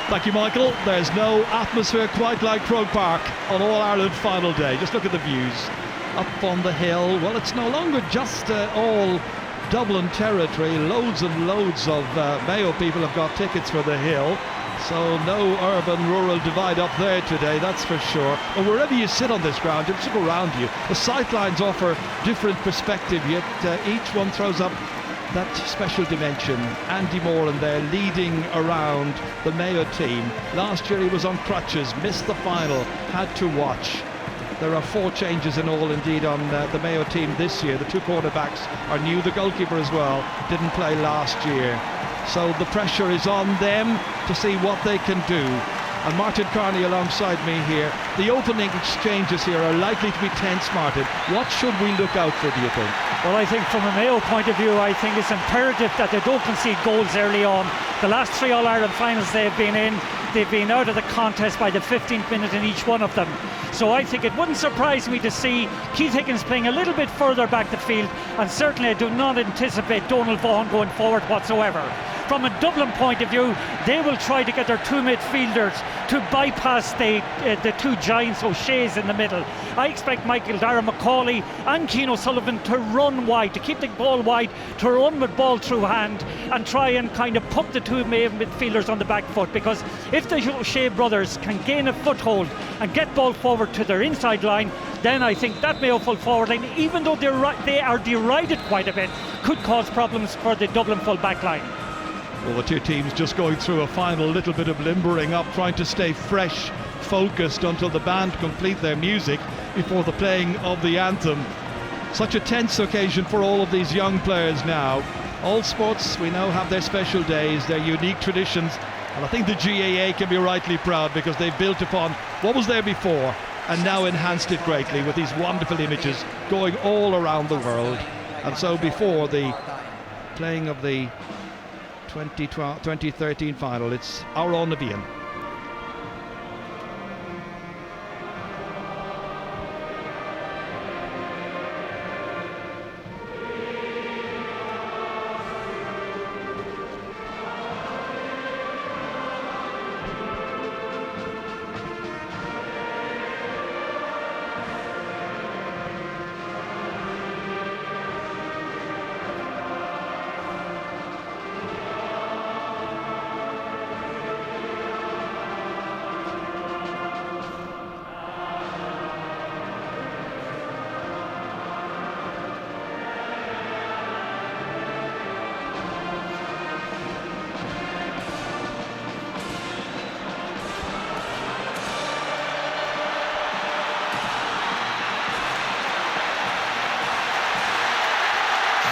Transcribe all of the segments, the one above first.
Thank you, Michael. There's no atmosphere quite like Croke Park on All-Ireland final day. Just look at the views up on the hill. Well, it's no longer just all Dublin territory. Loads and loads of Mayo people have got tickets for the hill. So no urban-rural divide up there today, that's for sure. And wherever you sit on this ground, just look around you. The sightlines offer different perspective, yet each one throws up that special dimension. Andy Moran there leading around the Mayo team. Last year he was on crutches, missed the final, had to watch. There are 4 changes in all indeed on the Mayo team this year. The 2 quarterbacks are new, the goalkeeper as well didn't play last year. So the pressure is on them to see what they can do. And Martin Carney alongside me here. The opening exchanges here are likely to be tense, Martin. What should we look out for, do you think? Well, I think from a Mayo point of view, I think it's imperative that they don't concede goals early on. The last 3 All-Ireland finals they've been in, they've been out of the contest by the 15th minute in each one of them. So I think it wouldn't surprise me to see Keith Higgins playing a little bit further back the field, and certainly I do not anticipate Donald Vaughan going forward whatsoever. From a Dublin point of view, they will try to get their 2 midfielders to bypass the 2 giants, O'Shea's in the middle. I expect Michael Dara McCauley and Keane O'Sullivan to run wide, to keep the ball wide, to run with ball through hand and try and kind of put the 2 midfielders on the back foot, because if the O'Shea brothers can gain a foothold and get ball forward to their inside line, then I think that Mayo full forward line, even though they are derided quite a bit, could cause problems for the Dublin full back line. Well, the 2 teams just going through a final little bit of limbering up, trying to stay fresh, focused until the band complete their music before the playing of the anthem. Such a tense occasion for all of these young players now. All sports, we know, have their special days, their unique traditions, and I think the GAA can be rightly proud because they've built upon what was there before and now enhanced it greatly with these wonderful images going all around the world. And so before the playing of the 2013 final, it's our own Navian.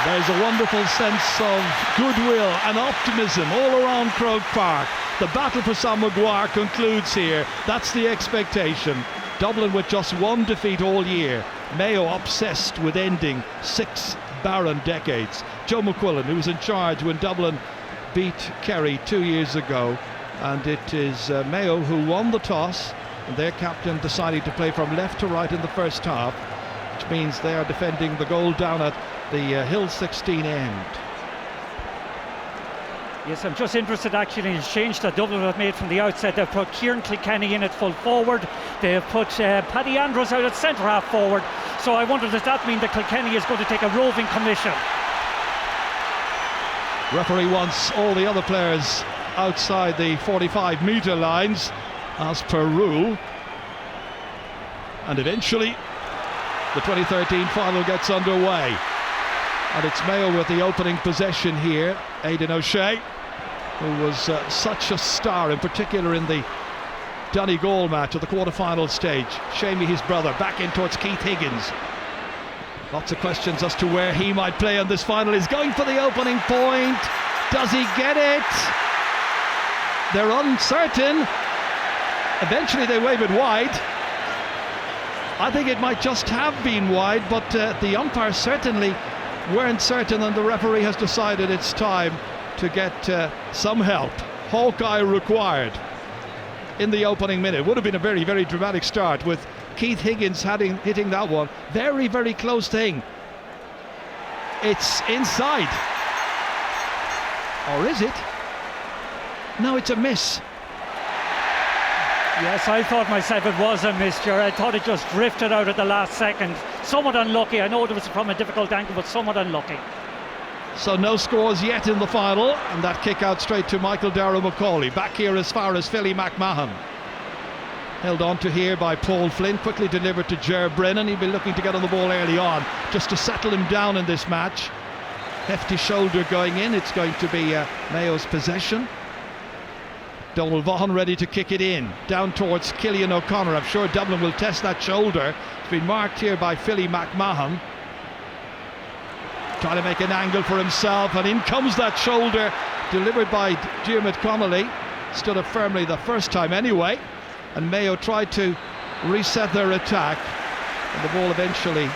There's a wonderful sense of goodwill and optimism all around Croke Park. The battle for Sam Maguire concludes here. That's the expectation. Dublin with just 1 defeat all year. Mayo obsessed with ending 6 barren decades. Joe McQuillan, who was in charge when Dublin beat Kerry 2 years ago. And it is Mayo who won the toss, and their captain decided to play from left to right in the first half, which means they are defending the goal down at the Hill 16 end. Yes, I'm just interested actually in the change that Dublin have made from the outset. They've put Kieran Kilkenny in at full forward. They've put Paddy Andrews out at centre half forward. So I wonder, does that mean that Kilkenny is going to take a roving commission? Referee wants all the other players outside the 45-metre lines as per rule. And eventually the 2013 final gets underway. And it's Mayo with the opening possession here. Aidan O'Shea, who was such a star, in particular in the Donegal match at the quarter-final stage. Shamey, his brother, back in towards Keith Higgins. Lots of questions as to where he might play in this final. He's going for the opening point. Does he get it? They're uncertain. Eventually they wave it wide. I think it might just have been wide, but the umpires certainly weren't certain, and the referee has decided it's time to get some help. Hawkeye required in the opening minute. Would have been a very, very dramatic start with Keith Higgins hitting that one. Very, very close thing. It's inside. Or is it? No, it's a miss. Yes, I thought myself it was a mixture. I thought it just drifted out at the last second. Somewhat unlucky. I know it was from a difficult angle, but somewhat unlucky. So no scores yet in the final, and that kick out straight to Michael Darragh-Macaulay. Back here as far as Philly McMahon. Held on to here by Paul Flynn, quickly delivered to Ger Brennan. He'd been looking to get on the ball early on, just to settle him down in this match. Hefty shoulder going in, it's going to be Mayo's possession. Donald Vaughan ready to kick it in, down towards Cillian O'Connor. I'm sure Dublin will test that shoulder. It's been marked here by Philly McMahon. Trying to make an angle for himself, and in comes that shoulder, delivered by Diarmuid Connolly. Stood up firmly the first time anyway, and Mayo tried to reset their attack, and the ball eventually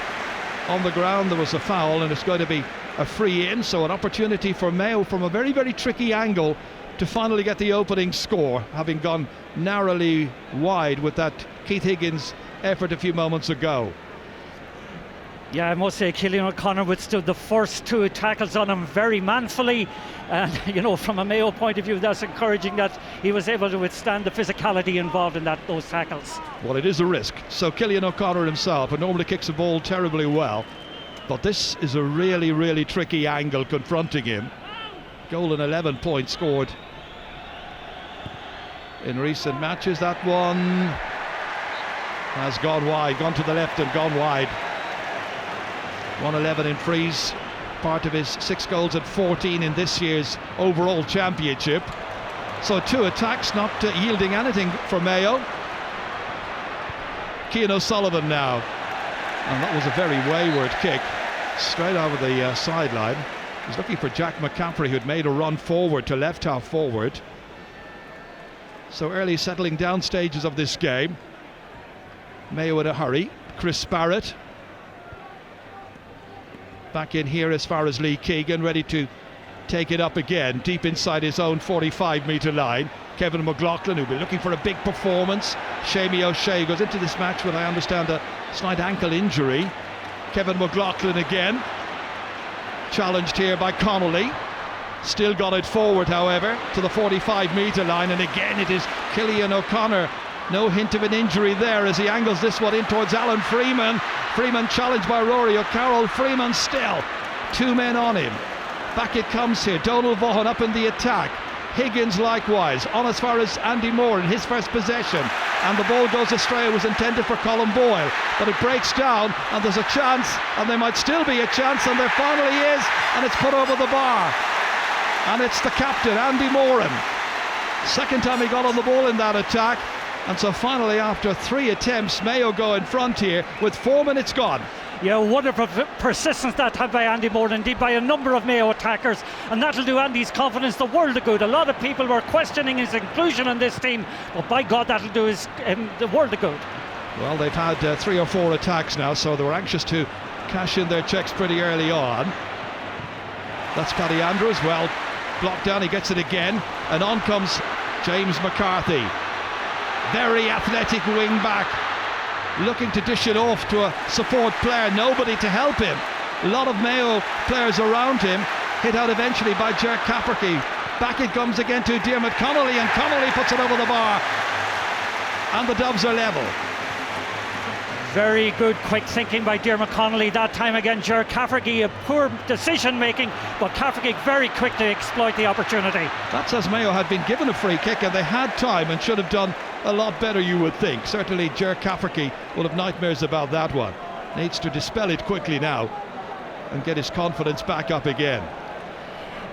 on the ground. There was a foul, and it's going to be a free in, so an opportunity for Mayo from a very, very tricky angle to finally get the opening score, having gone narrowly wide with that Keith Higgins effort a few moments ago. Yeah, I must say Cillian O'Connor withstood the first two tackles on him very manfully, and from a Mayo point of view, that's encouraging that he was able to withstand the physicality involved in those tackles. Well, it is a risk. So Cillian O'Connor himself, who normally kicks the ball terribly well, but this is a really, really tricky angle confronting him. Goal and 11 points scored in recent matches. That one has gone wide, gone to the left and gone wide. 111 in frees, part of his 6 goals and 14 in this year's overall championship. So 2 attacks, not yielding anything for Mayo. Cian O'Sullivan now, and that was a very wayward kick, straight over the sideline. He's looking for Jack McCaffrey, who'd made a run forward to left half forward. So early settling down stages of this game. Mayo in a hurry. Chris Barrett back in here as far as Lee Keegan, ready to take it up again, deep inside his own 45-metre line. Kevin McLaughlin, who'll be looking for a big performance. Seamie O'Shea goes into this match with, I understand, a slight ankle injury. Kevin McLaughlin again, challenged here by Connolly. Still got it forward, however, to the 45-metre line, and again it is Cillian O'Connor. No hint of an injury there as he angles this one in towards Alan Freeman. Freeman challenged by Rory O'Carroll. Freeman still 2 men on him. Back it comes here. Donald Vaughan up in the attack. Higgins likewise on as far as Andy Moore in his first possession, and the ball goes astray. It was intended for Colin Boyle, but it breaks down, and there's a chance, and there might still be a chance, and there finally is, and it's put over the bar, and it's the captain, Andy Moran. Second time he got on the ball in that attack. And so finally, after 3 attempts, Mayo go in front here with 4 minutes gone. Yeah, wonderful persistence that had by Andy Moore, indeed by a number of Mayo attackers, and that'll do Andy's confidence the world of good. A lot of people were questioning his inclusion in this team, but by God, that'll do the world of good. Well, they've had 3 or 4 attacks now, so they were anxious to cash in their checks pretty early on. That's Paddy Andrews, well blocked down, he gets it again, and on comes James McCarthy. Very athletic wing back, looking to dish it off to a support player, nobody to help him. A lot of Mayo players around him, hit out eventually by Ger Cafferty. Back it comes again to Diarmuid Connolly, and Connolly puts it over the bar, and the Dubs are level. Very good quick thinking by Diarmuid Connolly. That time again Ger Cafferty, a poor decision making, but Cafferty very quick to exploit the opportunity. That's as Mayo had been given a free kick, and they had time and should have done a lot better, you would think. Certainly Ger Cafferty will have nightmares about that one. Needs to dispel it quickly now and get his confidence back up again.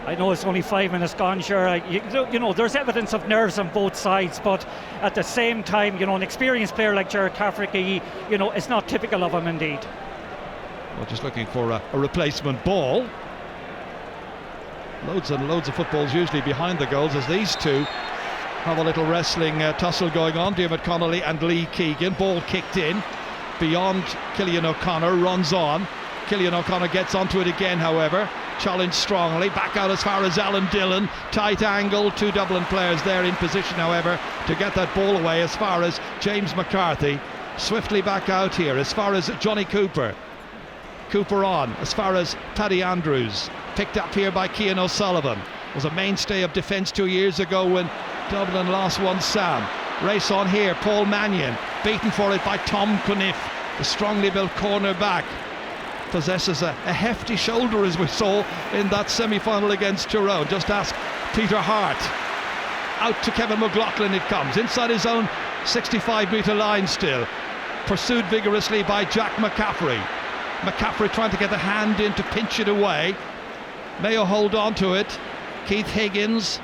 I know it's only 5 minutes gone, sure. There's evidence of nerves on both sides, but at the same time, an experienced player like Ger Cafferty, it's not typical of him indeed. Well, just looking for a replacement ball. Loads and loads of footballs usually behind the goals, as these two have a little wrestling tussle going on. Diarmuid Connolly and Lee Keegan. Ball kicked in beyond Cillian O'Connor, runs on. Cillian O'Connor gets onto it again, however. Challenged strongly, back out as far as Alan Dillon. Tight angle, 2 Dublin players there in position, however, to get that ball away as far as James McCarthy. Swiftly back out here as far as Johnny Cooper. Cooper on as far as Paddy Andrews. Picked up here by Cian O'Sullivan. Was a mainstay of defence 2 years ago when Dublin lost 1 Sam. Race on here, Paul Mannion, beaten for it by Tom Cunniff, the strongly built corner back. Possesses a hefty shoulder, as we saw in that semi-final against Tyrone. Just ask Peter Hart. Out to Kevin McLaughlin it comes, inside his own 65-metre line still. Pursued vigorously by Jack McCaffrey. McCaffrey trying to get the hand in to pinch it away. Mayo hold on to it. Keith Higgins.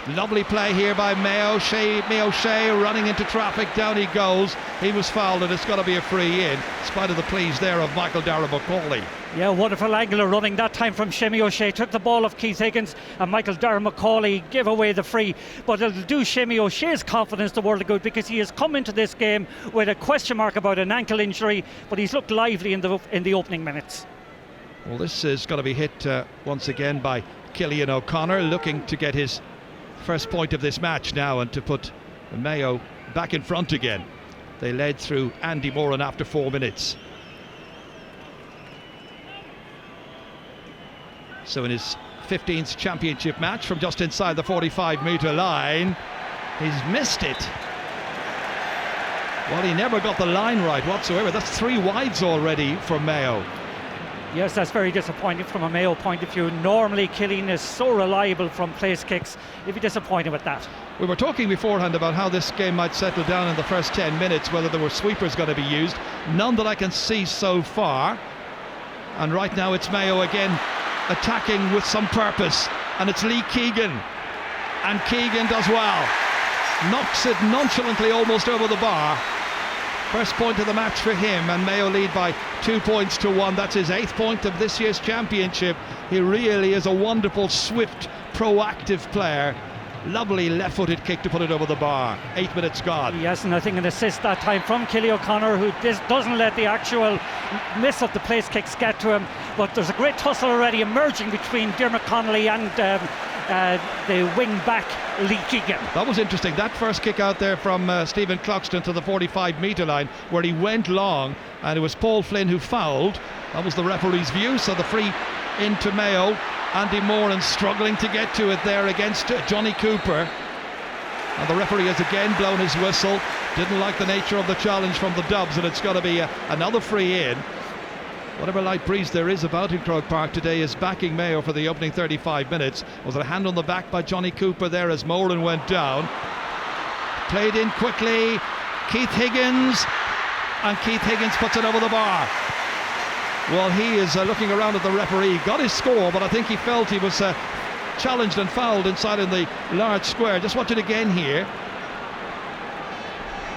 Lovely play here by Mayo Shea running into traffic, down he goes. He was fouled and it's got to be a free in spite of the pleas there of Michael Dara McCauley. Yeah, wonderful angular running that time from Shimmy O'Shea. Took the ball off Keith Higgins and Michael Dara McCauley gave away the free. But it'll do Shimmy O'Shea's confidence the world of good, because he has come into this game with a question mark about an ankle injury, but he's looked lively in the opening minutes. Well, this is going to be hit once again by Cillian O'Connor, looking to get his first point of this match now and to put Mayo back in front again. They led through Andy Moran after 4 minutes. So in his 15th championship match from just inside the 45-metre line, he's missed it. Well, he never got the line right whatsoever. That's 3 wides already for Mayo. Yes, that's very disappointing from a Mayo point of view. Normally Cillian is so reliable from place kicks. He'd be disappointed with that. We were talking beforehand about how this game might settle down in the first 10 minutes, whether there were sweepers going to be used. None that I can see so far. And right now it's Mayo again attacking with some purpose, and it's Lee Keegan, and Keegan does well, knocks it nonchalantly almost over the bar. First point of the match for him, and Mayo lead by 2 points to 1. That's his 8th point of this year's championship. He really is a wonderful, swift, proactive player. Lovely left-footed kick to put it over the bar. 8 minutes gone. Yes, and I think an assist that time from Cillian O'Connor, who doesn't let the actual miss of the place kicks get to him. But there's a great tussle already emerging between Dermot Connolly and the wing-back Lee Keegan. That was interesting. That first kick out there from Stephen Cluxton to the 45-metre line, where he went long, and it was Paul Flynn who fouled. That was the referee's view, so the free into Mayo. Andy Moran struggling to get to it there against Johnny Cooper, and the referee has again blown his whistle. Didn't like the nature of the challenge from the Dubs, and it's got to be another free in. Whatever light breeze there is about in Croke Park today is backing Mayo for the opening 35 minutes. Was it a hand on the back by Johnny Cooper there as Moran went down? Played in quickly, Keith Higgins, and Keith Higgins puts it over the bar. Well, he is looking around at the referee, got his score, but I think he felt he was challenged and fouled inside in the large square. Just watch it again here.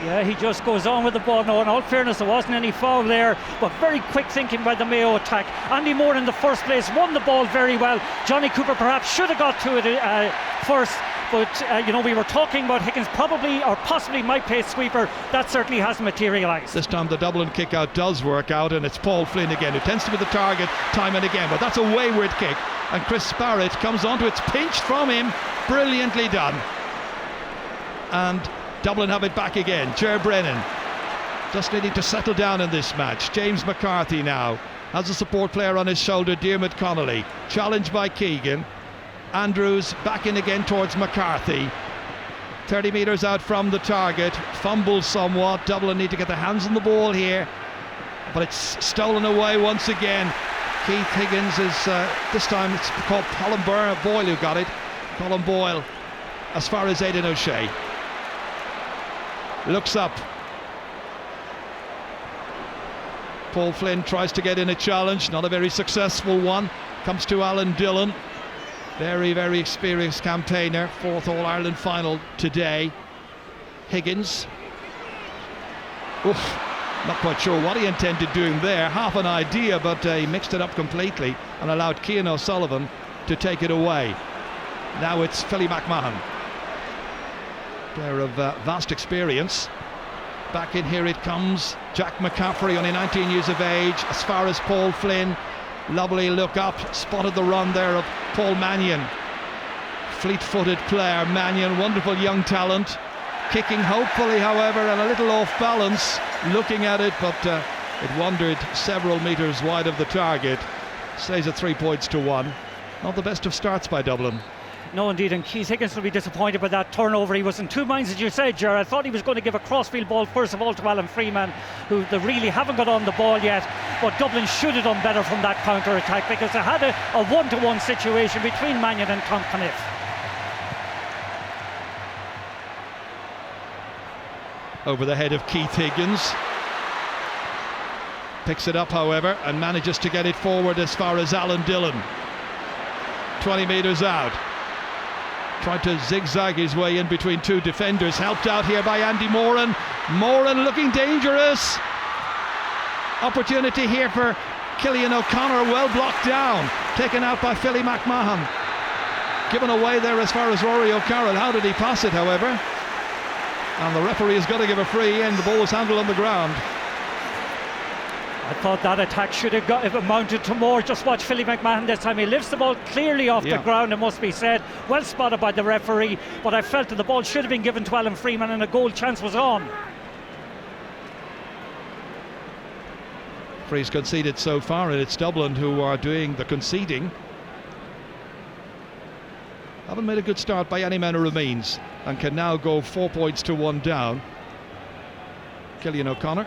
Yeah, he just goes on with the ball now. In all fairness, there wasn't any foul there, but very quick thinking by the Mayo attack. Andy Moore in the first place won the ball very well. Johnny Cooper perhaps should have got to it first, but we were talking about Higgins probably or possibly might play sweeper. That certainly hasn't materialised. This time the Dublin kick out does work out, and it's Paul Flynn again who tends to be the target time and again, but that's a wayward kick, and Chris Barrett comes onto it. It's pinched from him, brilliantly done, and Dublin have it back again. Ger Brennan just needing to settle down in this match. James McCarthy now has a support player on his shoulder, Dermot Connolly, challenged by Keegan. Andrews back in again towards McCarthy, 30 metres out from the target, fumbles somewhat. Dublin need to get their hands on the ball here, but it's stolen away once again. Keith Higgins is this time it's called Colin Boyle who got it. Colin Boyle as far as Aidan O'Shea. Looks up. Paul Flynn tries to get in a challenge, not a very successful one. Comes to Alan Dillon, very, very experienced campaigner, 4th All-Ireland final today. Higgins. Oof, not quite sure what he intended doing there. Half an idea, but he mixed it up completely and allowed Cian O'Sullivan to take it away. Now it's Philly McMahon, player of vast experience. Back in here it comes. Jack McCaffrey, only 19 years of age, as far as Paul Flynn. Lovely look up, spotted the run there of Paul Mannion. Fleet-footed player, Mannion, wonderful young talent. Kicking hopefully, however, and a little off balance, looking at it, but it wandered several metres wide of the target. Stays at 3 points to 1. Not the best of starts by Dublin. No, indeed, and Keith Higgins will be disappointed by that turnover. He was in two minds, as you said, Ger. I thought he was going to give a crossfield ball first of all to Alan Freeman, who they really haven't got on the ball yet, but Dublin should have done better from that counter-attack, because they had a one-to-one situation between Mannion and Tom Caniff. Over the head of Keith Higgins. Picks it up, however, and manages to get it forward as far as Alan Dillon. 20 metres out. Tried to zigzag his way in between two defenders. Helped out here by Andy Moran. Moran looking dangerous. Opportunity here for Cillian O'Connor, well blocked down. Taken out by Philly McMahon. Given away there as far as Rory O'Carroll. How did he pass it, however? And the referee has got to give a free in. The ball was handled on the ground. I thought that attack should have amounted to more. Just watch Philly McMahon this time. He lifts the ball clearly off the ground, it must be said. Well spotted by the referee, but I felt that the ball should have been given to Alan Freeman and a goal chance was on. Free's conceded so far, and it's Dublin who are doing the conceding. Haven't made a good start by any man who remains, and can now go 4 points to 1 down. Cillian O'Connor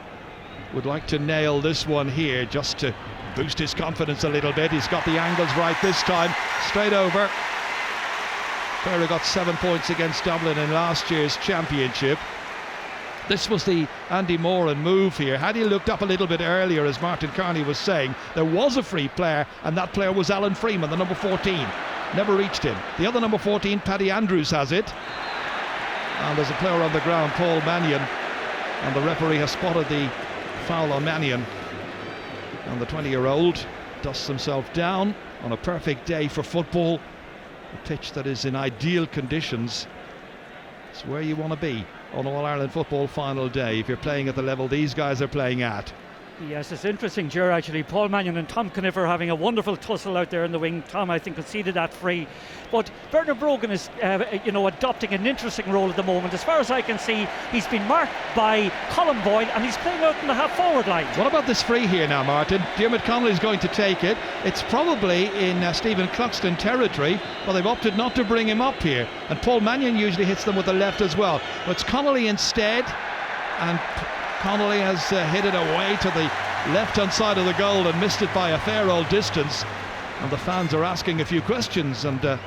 would like to nail this one here just to boost his confidence a little bit. He's got the angles right this time. Straight over. Clare got 7 points against Dublin in last year's championship. This was the Andy Moran move here. Had he looked up a little bit earlier, as Martin Carney was saying, there was a free player, and that player was Alan Freeman, the number 14. Never reached him. The other number 14, Paddy Andrews, has it. And there's a player on the ground, Paul Mannion, and the referee has spotted the foul on Mannion, and the 20-year-old dusts himself down on a perfect day for football. A pitch that is in ideal conditions. It's where you want to be on All-Ireland football final day if you're playing at the level these guys are playing at. Yes, it's interesting, Ger, actually. Paul Mannion and Tom Caniff are having a wonderful tussle out there in the wing. Tom, I think, conceded that free. But Bernard Brogan is, adopting an interesting role at the moment. As far as I can see, he's been marked by Colin Boyle, and he's playing out in the half-forward line. What about this free here now, Martin? Diarmuid Connolly's going to take it. It's probably in Stephen Cluxton territory, but they've opted not to bring him up here. And Paul Mannion usually hits them with the left as well. But it's Connolly instead, and Connolly has hit it away to the left-hand side of the goal and missed it by a fair old distance. And the fans are asking a few questions and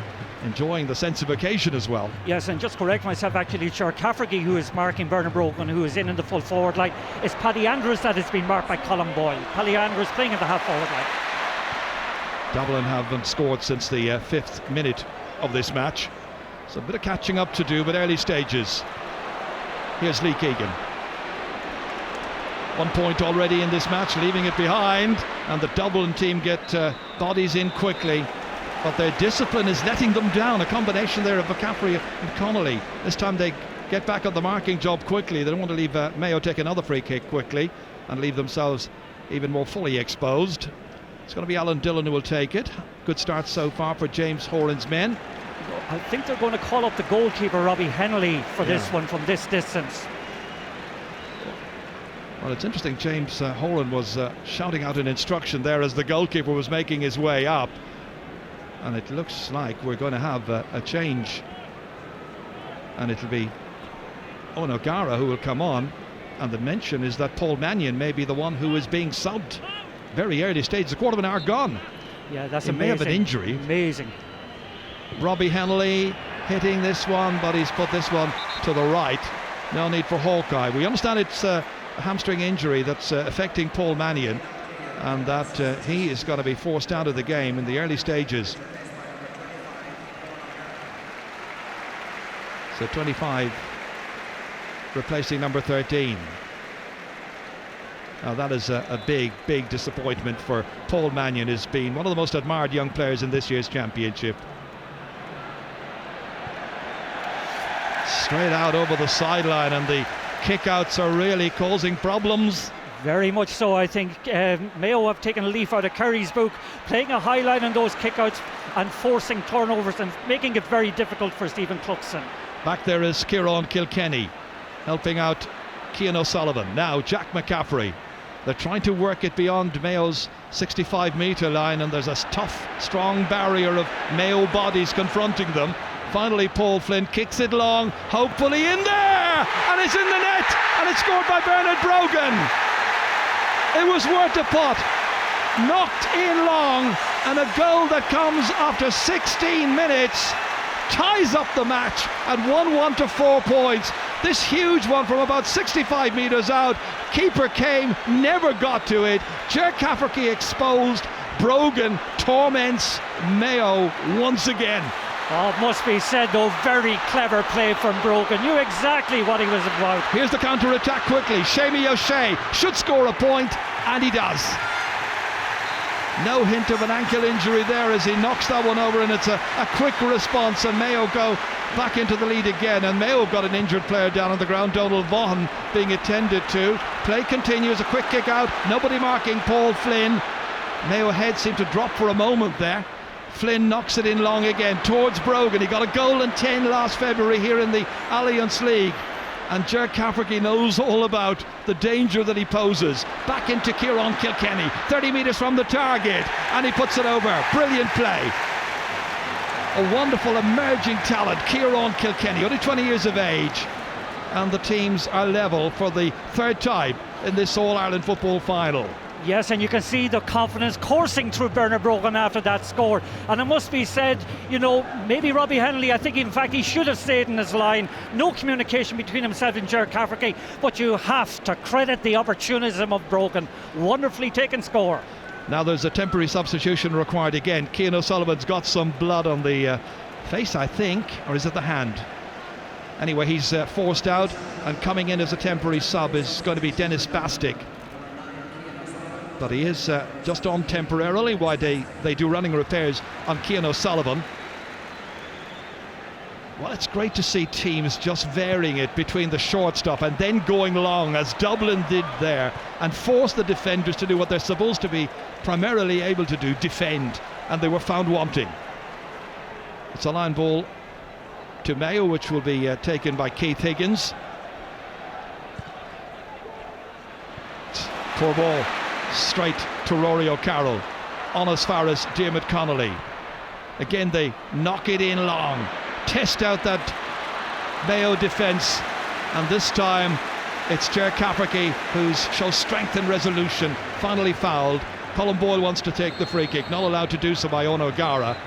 enjoying the sense of occasion as well. Yes, and just correct myself, actually, Ger Cafferty, who is marking Bernard Brogan, who is in the full forward line. It's Paddy Andrews that has been marked by Colin Boyle. Paddy Andrews playing in the half-forward line. Dublin haven't scored since the 5th minute of this match. So a bit of catching up to do, but early stages. Here's Lee Keegan. 1 point already in this match, leaving it behind, and the Dublin team get bodies in quickly, but their discipline is letting them down. A combination there of McCaffrey and Connolly. This time they get back on the marking job quickly. They don't want to leave Mayo take another free kick quickly and leave themselves even more fully exposed. It's going to be Alan Dillon who will take it. Good start so far for James Horan's men. I think they're going to call up the goalkeeper Robbie Henley for this one from this distance. Well, it's interesting, James Horan was shouting out an instruction there as the goalkeeper was making his way up, and it looks like we're going to have a change, and it'll be Owen O'Gara who will come on, and the mention is that Paul Mannion may be the one who is being subbed. Very early stage, a quarter of an hour gone. Yeah, that's amazing. He may have an injury. Amazing. Robbie Henley hitting this one, but he's put this one to the right. No need for Hawkeye. We understand it's a hamstring injury that's affecting Paul Mannion, and that he is going to be forced out of the game in the early stages. So 25 replacing number 13. Now that is a big disappointment for Paul Mannion, who's been one of the most admired young players in this year's championship. Straight out over the sideline, and the kickouts are really causing problems. Very much so. I think Mayo have taken a leaf out of Kerry's book, playing a high line on those kickouts and forcing turnovers and making it very difficult for Stephen Cluxton. Back there is Kieran Kilkenny helping out Cian O'Sullivan. Now Jack McCaffrey They're trying to work it beyond Mayo's 65-metre line, and there's a tough, strong barrier of Mayo bodies confronting them. Finally, Paul Flynn kicks it long, hopefully in there, and it's in the net, and it's scored by Bernard Brogan. It was worth a putt, knocked in long, and a goal that comes after 16 minutes ties up the match at 1-1 to 4 points. This huge one from about 65 metres out. Keeper came, never got to it. Ger Cafferty exposed. Brogan torments Mayo once again. Oh, it must be said though, very clever play from Brogan. Knew exactly what he was about. Here's the counter-attack quickly. Seamie O'Shea should score a point, and he does. No hint of an ankle injury there as he knocks that one over, and it's a quick response, and Mayo go back into the lead again. And Mayo have got an injured player down on the ground, Donald Vaughan, being attended to. Play continues, a quick kick out, nobody marking Paul Flynn. Mayo head seemed to drop for a moment there. Flynn knocks it in long again towards Brogan. He got a goal and 10 last February here in the Allianz League, and Ger Cafferty knows all about the danger that he poses. Back into Kieran Kilkenny, 30 metres from the target, and he puts it over. Brilliant play. A wonderful emerging talent, Kieran Kilkenny, only 20 years of age, and the teams are level for the third time in this All-Ireland football final. Yes, and you can see the confidence coursing through Bernard Brogan after that score. And it must be said, you know, maybe Robbie Henley, I think in fact he should have stayed in his line. No communication between himself and Ger Cafferty, but you have to credit the opportunism of Brogan. Wonderfully taken score. Now there's a temporary substitution required again. Cian O'Sullivan's got some blood on the face, I think, or is it the hand? Anyway, he's forced out, and coming in as a temporary sub is going to be Dennis Bastick. But he is just on temporarily while they do running repairs on Cian O'Sullivan. Well, it's great to see teams just varying it between the short stuff and then going long, as Dublin did there, and force the defenders to do what they're supposed to be primarily able to do, defend, and they were found wanting. It's a line ball to Mayo, which will be taken by Keith Higgins. Poor ball. Straight to Rory O'Carroll, on as far as Diarmuid Connolly. Again they knock it in long, test out that Mayo defence, and this time it's Ger Cafferty who shows strength and resolution. Finally fouled. Colin Boyle wants to take the free kick, not allowed to do so by Eoin O'Gara,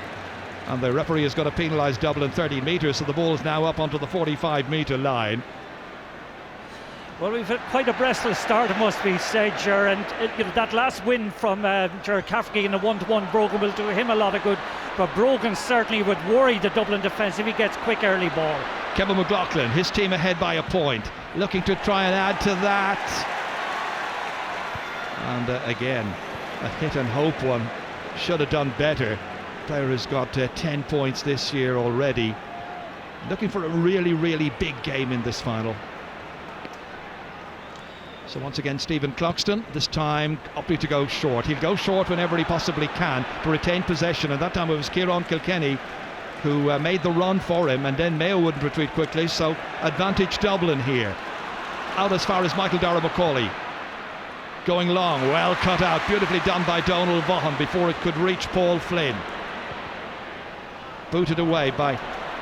and the referee has got to penalise Dublin 30 metres, so the ball is now up onto the 45-metre line. Well, we've had quite a breathless start, it must be said, Ger, and you know, that last win from Ger Cafferty in a 1-1 Brogan will do him a lot of good, but Brogan certainly would worry the Dublin defence if he gets quick early ball. Kevin McLaughlin, his team ahead by a point, looking to try and add to that, and again a hit and hope one. Should have done better. Player has got 10 points this year already, looking for a really big game in this final. So once again Stephen Cluxton, this time opting to go short. He'll go short whenever he possibly can to retain possession, and that time it was Kieran Kilkenny who made the run for him, and then Mayo wouldn't retreat quickly, so advantage Dublin here. Out as far as Michael Dara McCauley. Going long, well cut out, beautifully done by Donald Vaughan before it could reach Paul Flynn. Booted away by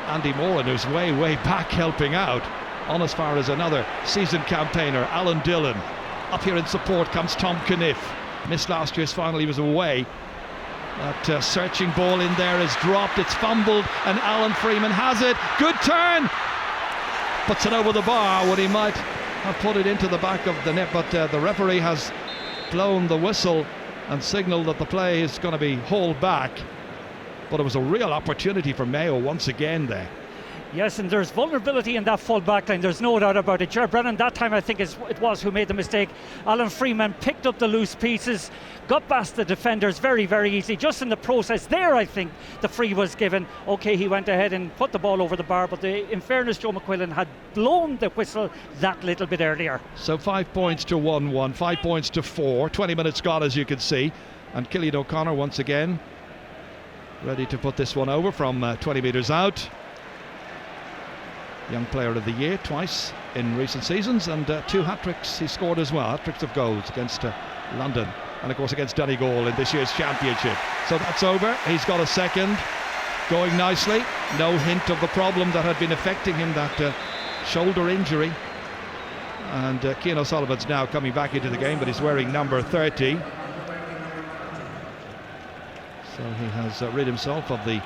Andy Moran, who's way back helping out. On as far as another seasoned campaigner, Alan Dillon. Up here in support comes Tom Caniff. Missed last year's final, he was away. That searching ball in there is dropped, it's fumbled, and Alan Freeman has it. Good turn! Puts it over the bar when he might have put it into the back of the net, but the referee has blown the whistle and signalled that the play is going to be hauled back. But it was a real opportunity for Mayo once again there. Yes, and there's vulnerability in that full back line, there's no doubt about it. Ger Brennan that time I think it was who made the mistake. Alan Freeman picked up the loose pieces, got past the defenders very easily. Just in the process there I think the free was given. Okay, he went ahead and put the ball over the bar, but in fairness Joe McQuillan had blown the whistle that little bit earlier. So 5 points to 1-1, 5 points to 4, 20 minutes gone as you can see, and Cillian O'Connor once again ready to put this one over from 20 metres out. Young Player of the Year twice in recent seasons, and 2 hat-tricks he scored as well, hat-tricks of goals against London and of course against Donegal in this year's championship. So that's over. He's got a second, going nicely. No hint of the problem that had been affecting him, that shoulder injury. And Cian O'Sullivan's now coming back into the game, but he's wearing number 30. So he has rid himself of the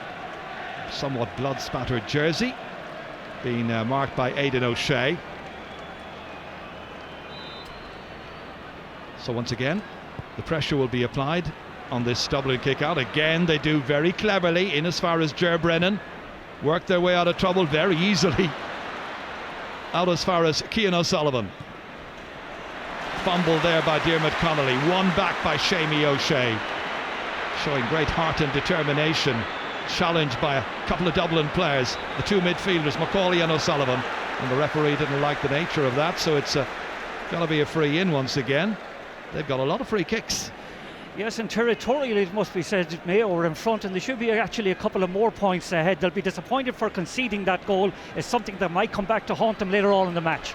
somewhat blood-spattered jersey, being marked by Aidan O'Shea. So once again, the pressure will be applied on this Dublin kick-out. Again, they do very cleverly in as far as Ger Brennan. Work their way out of trouble very easily. Out as far as Cian O'Sullivan. Fumble there by Diarmuid Connolly. Won back by Seamie O'Shea. Showing great heart and determination. Challenged by a couple of Dublin players, the 2 midfielders, Macaulay and O'Sullivan. And the referee didn't like the nature of that, so it's going to be a free in once again. They've got a lot of free kicks. Yes, and territorially it must be said, Mayo are in front, and they should be actually a couple of more points ahead. They'll be disappointed for conceding that goal. It's something that might come back to haunt them later on in the match.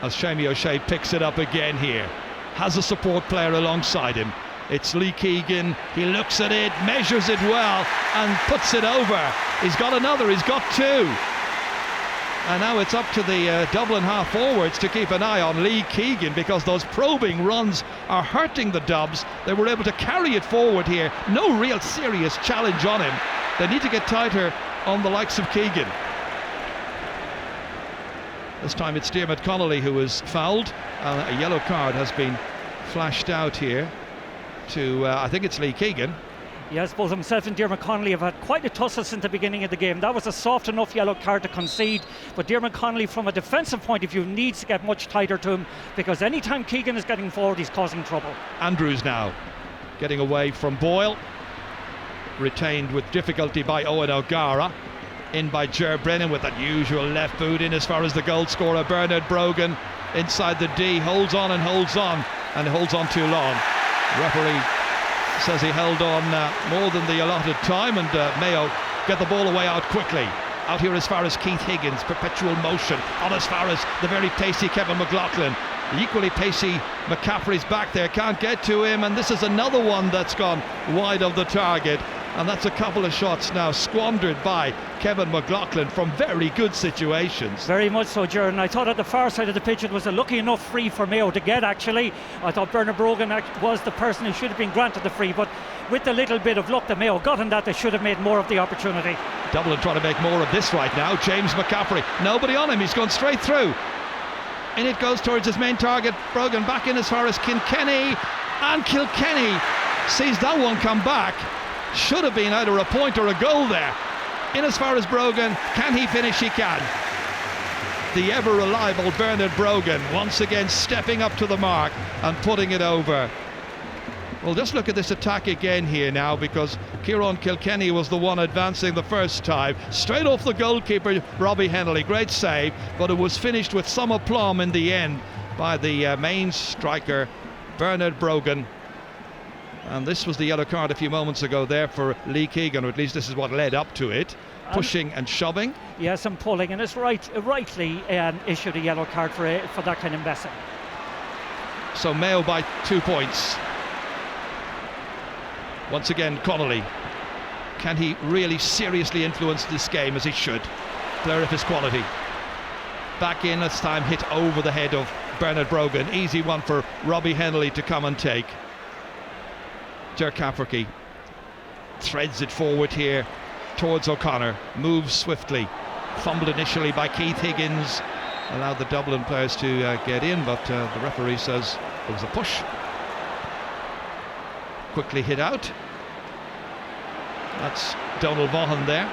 As Seamie O'Shea picks it up again here, has a support player alongside him. It's Lee Keegan. He looks at it, measures it well and puts it over. He's got another, he's got 2. And now it's up to the Dublin half forwards to keep an eye on Lee Keegan, because those probing runs are hurting the Dubs. They were able to carry it forward here. No real serious challenge on him. They need to get tighter on the likes of Keegan. This time it's Diarmuid Connolly who is fouled. A yellow card has been flashed out here to, I think it's Lee Keegan. Yes, both himself and Diarmuid Connolly have had quite a tussle since the beginning of the game. That was a soft enough yellow card to concede, but Diarmuid Connolly, from a defensive point of view, needs to get much tighter to him, because anytime Keegan is getting forward, he's causing trouble. Andrews now getting away from Boyle, retained with difficulty by Owen O'Gara. In by Ger Brennan with that usual left boot in as far as the goal scorer Bernard Brogan inside the D, holds on and holds on, and holds on too long. Referee says he held on more than the allotted time, and Mayo get the ball away out quickly. Out here as far as Keith Higgins, perpetual motion, on as far as the very pacey Kevin McLaughlin. The equally pacey McCaffrey's back there, can't get to him, and this is another one that's gone wide of the target. And that's a couple of shots now squandered by Kevin McLaughlin from very good situations. Very much so, Jordan. I thought at the far side of the pitch it was a lucky enough free for Mayo to get, actually. I thought Bernard Brogan was the person who should have been granted the free, but with the little bit of luck that Mayo got in that, they should have made more of the opportunity. Dublin trying to make more of this right now. James McCaffrey, nobody on him, he's gone straight through. And it goes towards his main target. Brogan back in as far as Kilkenny, and Kilkenny sees that one come back. Should have been either a point or a goal there. In as far as Brogan, can he finish? He can. The ever reliable Bernard Brogan once again stepping up to the mark and putting it over. Well, just look at this attack again here now, because Kieran Kilkenny was the one advancing the first time. Straight off the goalkeeper, Robbie Hennelly. Great save, but it was finished with some aplomb in the end by the main striker, Bernard Brogan. And this was the yellow card a few moments ago there for Lee Keegan, or at least this is what led up to it. Pushing and shoving. Yes, and pulling, and it's rightly issued a yellow card for that kind of messing. So Mayo by 2 points. Once again, Connolly. Can he really seriously influence this game as he should? Player of his quality. Back in, this time hit over the head of Bernard Brogan. Easy one for Robbie Hennelly to come and take. Ger Cafferty threads it forward here towards O'Connor, moves swiftly, fumbled initially by Keith Higgins, allowed the Dublin players to get in, but the referee says it was a push. Quickly hit out. That's Donald Vaughan there.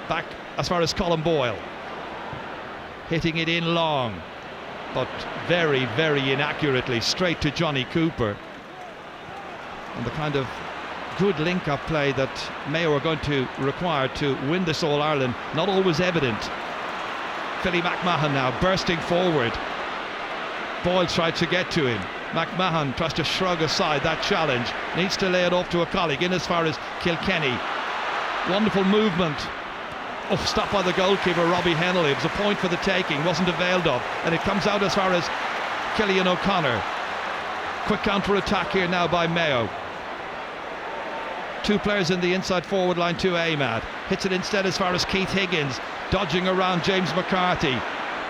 Back as far as Colin Boyle, hitting it in long, but very, very inaccurately, straight to Johnny Cooper. And the kind of good link-up play that Mayo are going to require to win this All-Ireland, not always evident. Philly McMahon now bursting forward. Boyle tried to get to him. McMahon tries to shrug aside that challenge. Needs to lay it off to a colleague in as far as Kilkenny. Wonderful movement stop by the goalkeeper, Robbie Hennelly. It was a point for the taking, wasn't availed of, and it comes out as far as Cillian O'Connor. Quick counter-attack here now by Mayo. Two players in the inside forward line to Ahmad. Hits it instead as far as Keith Higgins, dodging around James McCarthy.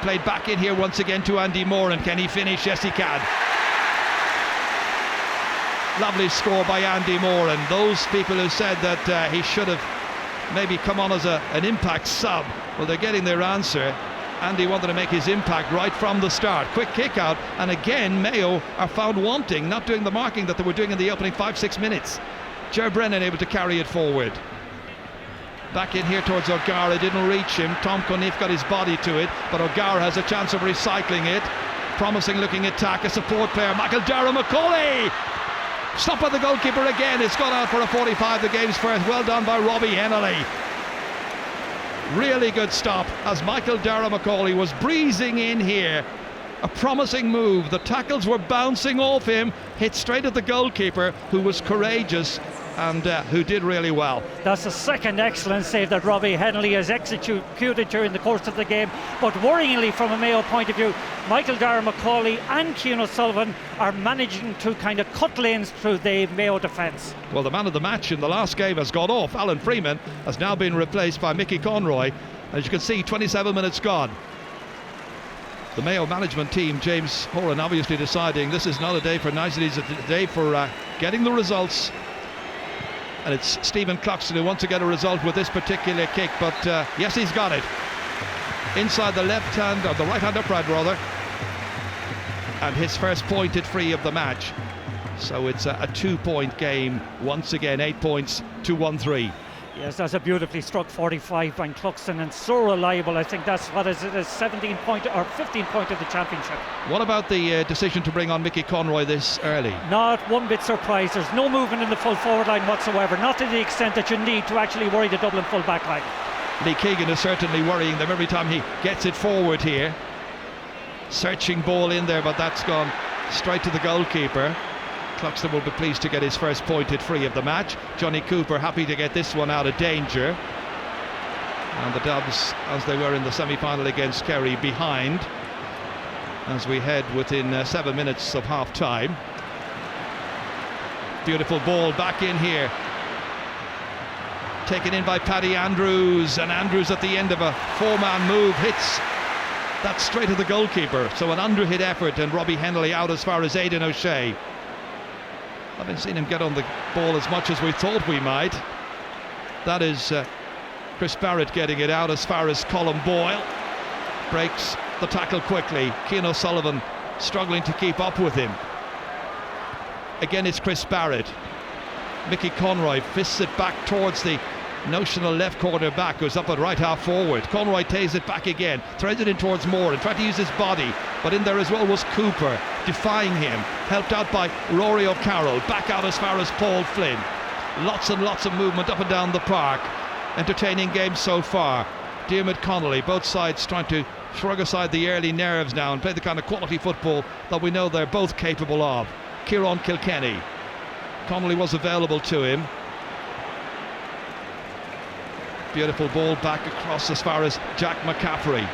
Played back in here once again to Andy Moore, and can he finish? Yes, he can. Lovely score by Andy Moore, and those people who said that he should have maybe come on as an impact sub, well, they're getting their answer. Andy wanted to make his impact right from the start. Quick kick out, and again Mayo are found wanting, not doing the marking that they were doing in the opening 5-6 minutes. Ger Brennan able to carry it forward. Back in here towards O'Gara, didn't reach him. Tom Cunniff got his body to it, but O'Gara has a chance of recycling it. Promising looking attack, a support player, Michael Dara-McCauley. Stop by the goalkeeper again. It's gone out for a 45, the game's first. Well done by Robbie Hennelly. Really good stop as Michael Dara-McCauley was breezing in here. A promising move. The tackles were bouncing off him, hit straight at the goalkeeper, who was courageous and who did really well. That's the second excellent save that Robbie Hennelly has executed during the course of the game. But worryingly, from a Mayo point of view, Michael Dara-McCauley and Cian O'Sullivan are managing to kind of cut lanes through the Mayo defence. Well, the man of the match in the last game has gone off. Alan Freeman has now been replaced by Mickey Conroy. As you can see, 27 minutes gone. The Mayo management team, James Horan obviously deciding this is not a day for niceties, it's a day for getting the results. And it's Stephen Cloxton who wants to get a result with this particular kick, but yes, he's got it. Inside the left hand, or the right hand upright rather, and his first pointed free of the match. So it's a 2-point game once again, 8 points to 1-3. Yes, that's a beautifully struck 45 by Cluxton, and so reliable. I think that's what is it, a 17 point or 15 point of the championship. What about the decision to bring on Mickey Conroy this early? Not one bit surprised. There's no movement in the full forward line whatsoever, not to the extent that you need to actually worry the Dublin full back line. Lee Keegan is certainly worrying them every time he gets it forward here. Searching ball in there, but that's gone straight to the goalkeeper. Cluxton will be pleased to get his first pointed free of the match. Johnny Cooper happy to get this one out of danger. And the Dubs, as they were in the semi-final against Kerry, behind as we head within 7 minutes of half-time. Beautiful ball back in here. Taken in by Paddy Andrews, and Andrews at the end of a four-man move hits that straight at the goalkeeper. So an under-hit effort, and Robbie Hennelly out as far as Aidan O'Shea. Haven't seen him get on the ball as much as we thought we might. That is Chris Barrett getting it out as far as Colin Boyle. Breaks the tackle quickly. Cian O'Sullivan struggling to keep up with him. Again, it's Chris Barrett. Mickey Conroy fists it back towards the notional left corner back, who's up at right half forward. Conroy takes it back again, threads it in towards Moore and tried to use his body, but in there as well was Cooper, defying him, helped out by Rory O'Carroll, back out as far as Paul Flynn. Lots and lots of movement up and down the park. Entertaining game so far. Diarmuid Connolly, both sides trying to shrug aside the early nerves now and play the kind of quality football that we know they're both capable of. Kieran Kilkenny. Connolly was available to him. Beautiful ball back across as far as Jack McCaffrey.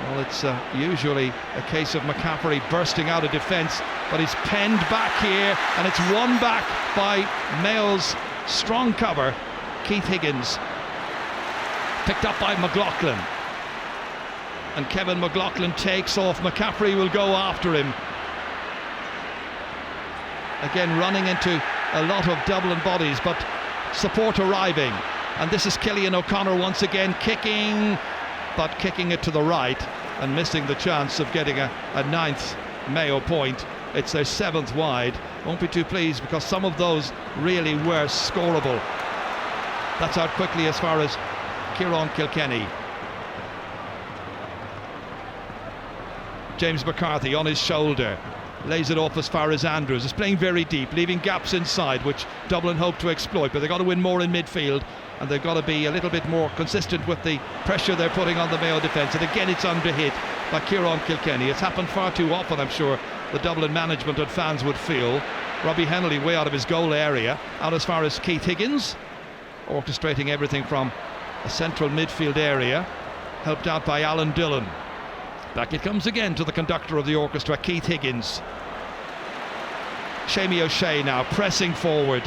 Well, it's usually a case of McCaffrey bursting out of defence, but he's penned back here, and it's won back by Mayo's strong cover, Keith Higgins. Picked up by McLaughlin. And Kevin McLaughlin takes off. McCaffrey will go after him. Again, running into a lot of Dublin bodies, but support arriving, and this is Cillian O'Connor once again kicking, but kicking it to the right and missing the chance of getting a ninth Mayo point. It's their seventh wide. Won't be too pleased because some of those really were scoreable. That's out quickly as far as Kieran Kilkenny. James McCarthy on his shoulder, lays it off as far as Andrews. Is playing very deep, leaving gaps inside, which Dublin hope to exploit, but they've got to win more in midfield, and they've got to be a little bit more consistent with the pressure they're putting on the Mayo defence. And again, it's under hit by Kieran Kilkenny. It's happened far too often, I'm sure the Dublin management and fans would feel. Robbie Hennelly way out of his goal area, out as far as Keith Higgins, orchestrating everything from the central midfield area, helped out by Alan Dillon. Back it comes again to the conductor of the orchestra, Keith Higgins. Shamey O'Shea now pressing forward.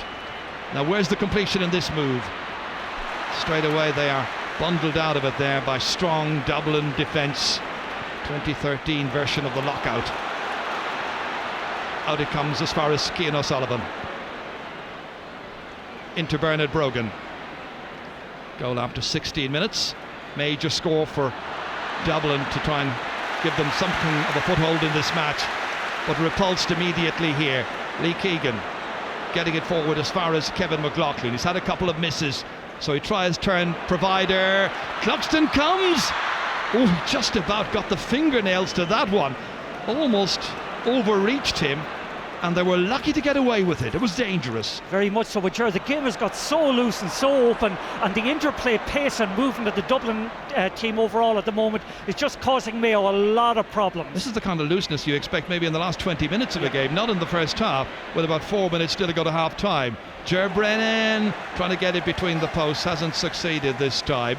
Now where's the completion in this move? Straight away they are bundled out of it there by strong Dublin defence. 2013 version of the lockout. Out it comes as far as Cian O'Sullivan. Into Bernard Brogan. Goal after 16 minutes. Major score for Dublin to try and give them something of a foothold in this match, but repulsed immediately here. Lee Keegan getting it forward as far as Kevin McLaughlin. He's had a couple of misses, so he tries turn provider. Cluxton comes. Oh, he just about got the fingernails to that one. Almost overreached him, and they were lucky to get away with it. It was dangerous. Very much so, but Ger, the game has got so loose and so open, and the interplay pace and movement of the Dublin team overall at the moment is just causing Mayo a lot of problems. This is the kind of looseness you expect maybe in the last 20 minutes of a game, not in the first half, with about 4 minutes still to go to half time. Ger Brennan trying to get it between the posts, hasn't succeeded this time.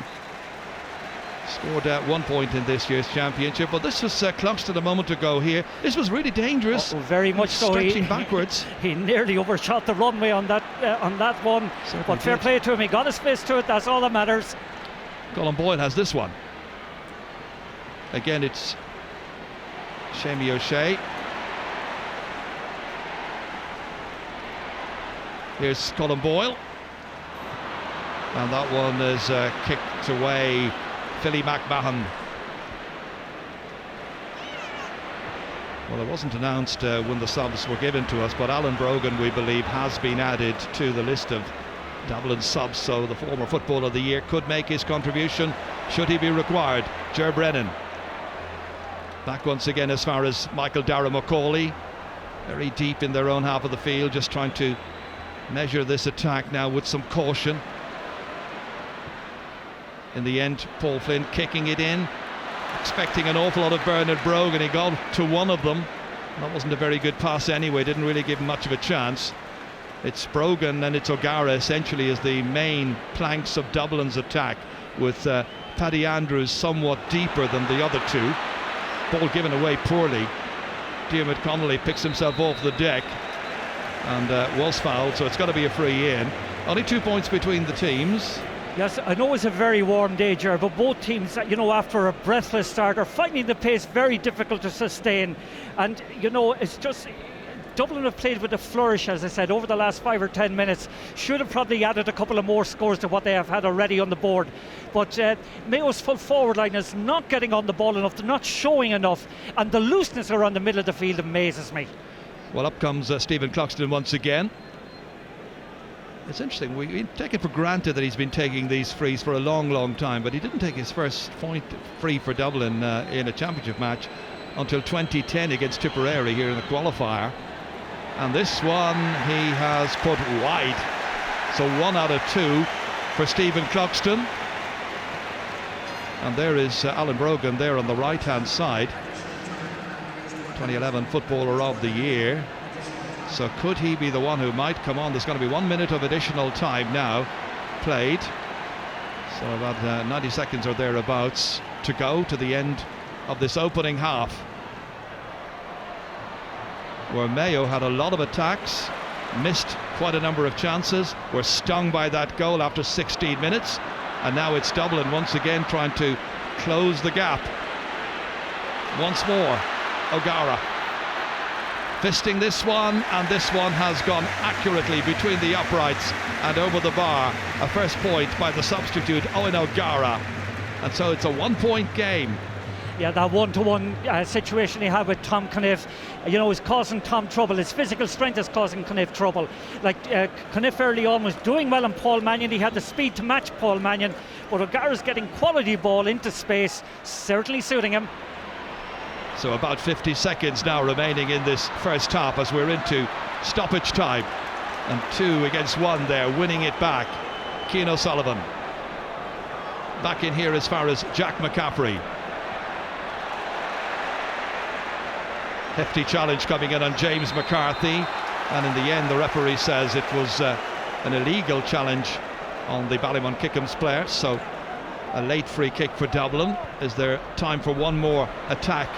Scored 1 point in this year's championship, but this was Cluxton a moment ago here. This was really dangerous. Oh, very much so. Stretching backwards. He nearly overshot the runway on that one. Certainly but fair play to him. He got his fist to it. That's all that matters. Colin Boyle has this one. Again, it's Shamey O'Shea. Here's Colin Boyle, and that one is kicked away. Philly McMahon. Well, it wasn't announced when the subs were given to us, but Alan Brogan, we believe, has been added to the list of Dublin subs, so the former Footballer of the Year could make his contribution should he be required. Ger Brennan back once again as far as Michael Dara McCauley, very deep in their own half of the field, just trying to measure this attack now with some caution. In the end, Paul Flynn kicking it in, expecting an awful lot of Bernard Brogan. He got to one of them. That wasn't a very good pass anyway, didn't really give him much of a chance. It's Brogan and it's O'Gara essentially as the main planks of Dublin's attack, with Paddy Andrews somewhat deeper than the other two. Ball given away poorly. Diarmuid Connolly picks himself off the deck and was fouled, so it's got to be a free in. Only 2 points between the teams. Yes, I know it's a very warm day, Ger, but both teams, after a breathless start, are finding the pace very difficult to sustain. And, it's just... Dublin have played with a flourish, as I said, over the last 5 or 10 minutes. Should have probably added a couple of more scores to what they have had already on the board. But Mayo's full forward line is not getting on the ball enough, they're not showing enough, and the looseness around the middle of the field amazes me. Well, up comes Stephen Cluxton once again. It's interesting, we take it for granted that he's been taking these frees for a long time, but he didn't take his first point free for Dublin in a championship match until 2010 against Tipperary here in the qualifier. And this one he has put wide. So 1 out of 2 for Stephen Cluxton. And there is Alan Brogan there on the right hand side, 2011 Footballer of the Year. So could he be the one who might come on? There's going to be 1 minute of additional time now played. So about 90 seconds or thereabouts to go to the end of this opening half, where Mayo had a lot of attacks, missed quite a number of chances, were stung by that goal after 16 minutes. And now it's Dublin once again trying to close the gap. Once more, O'Gara fisting this one, and this one has gone accurately between the uprights and over the bar. A first point by the substitute Owen O'Gara, and so it's a 1 point game. Yeah, that one-to-one situation he had with Tom Caniff, is causing Tom trouble. His physical strength is causing Caniff trouble. Like Caniff early on was doing well on Paul Mannion. He had the speed to match Paul Mannion, but O'Gara's getting quality ball into space, certainly suiting him. So about 50 seconds now remaining in this first half as we're into stoppage time. And 2 against 1 there, winning it back. Cian O'Sullivan. Back in here as far as Jack McCaffrey. Hefty challenge coming in on James McCarthy. And in the end, the referee says it was an illegal challenge on the Ballymun Kickham's player. So A late free kick for Dublin. Is there time for one more attack?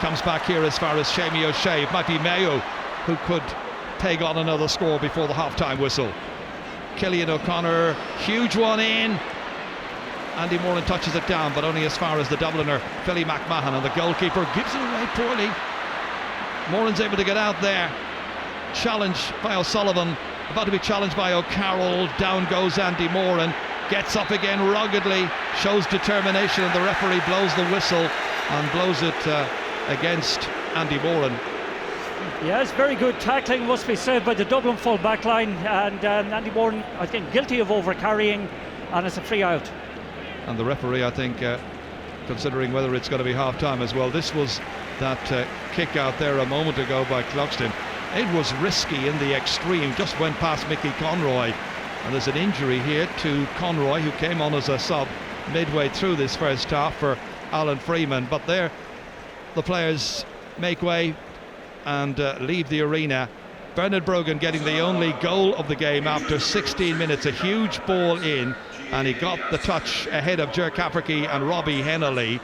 Comes back here as far as Seamie O'Shea. It might be Mayo who could peg on another score before the half-time whistle. Cillian O'Connor, huge one in. Andy Moran touches it down, but only as far as the Dubliner, Philly McMahon, and the goalkeeper gives it away poorly. Moran's able to get out there. Challenge by O'Sullivan, about to be challenged by O'Carroll. Down goes Andy Moran, gets up again ruggedly, shows determination, and the referee blows the whistle and blows it against Andy Moran. Yes, very good tackling, must be said, by the Dublin full back line, and Andy Moran, I think, guilty of over-carrying, and it's a free out. And the referee, I think, considering whether it's going to be half-time as well. This was that kick out there a moment ago by Cluxton. It was risky in the extreme, just went past Mickey Conroy. And there's an injury here to Conroy, who came on as a sub midway through this first half for Alan Freeman. But there, the players make way and leave the arena. Bernard Brogan getting the only goal of the game after 16 minutes. A huge ball in, and he got the touch ahead of Ger Cafferty and Robbie Hennelly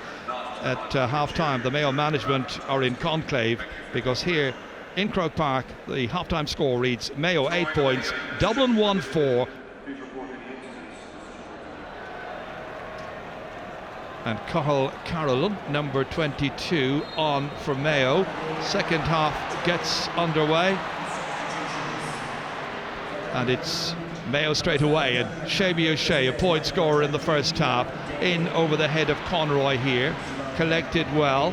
at half-time. The Mayo management are in conclave, because here in Croke Park the half-time score reads Mayo 8 points, Dublin 1-4. And Cathal Carolyn, number 22, on for Mayo. Second half gets underway, and it's Mayo straight away, and Seamie O'Shea, a point scorer in the first half, in over the head of Conroy here, collected well,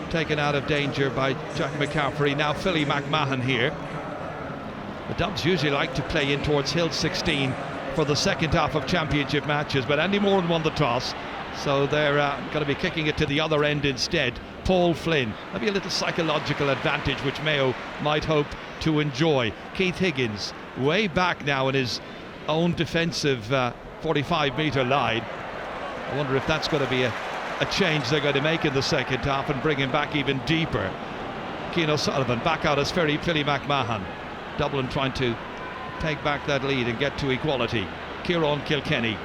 taken out of danger by Jack McCaffrey. Now Philly McMahon here. The Dubs usually like to play in towards Hill 16 for the second half of championship matches, but Andy Moran won the toss, so they're going to be kicking it to the other end instead. Paul Flynn, maybe a little psychological advantage which Mayo might hope to enjoy. Keith Higgins way back now in his own defensive 45-metre line. I wonder if that's going to be a change they're going to make in the second half and bring him back even deeper. Cian O'Sullivan back out as Philly McMahon. Dublin trying to take back that lead and get to equality. Kieran Kilkenny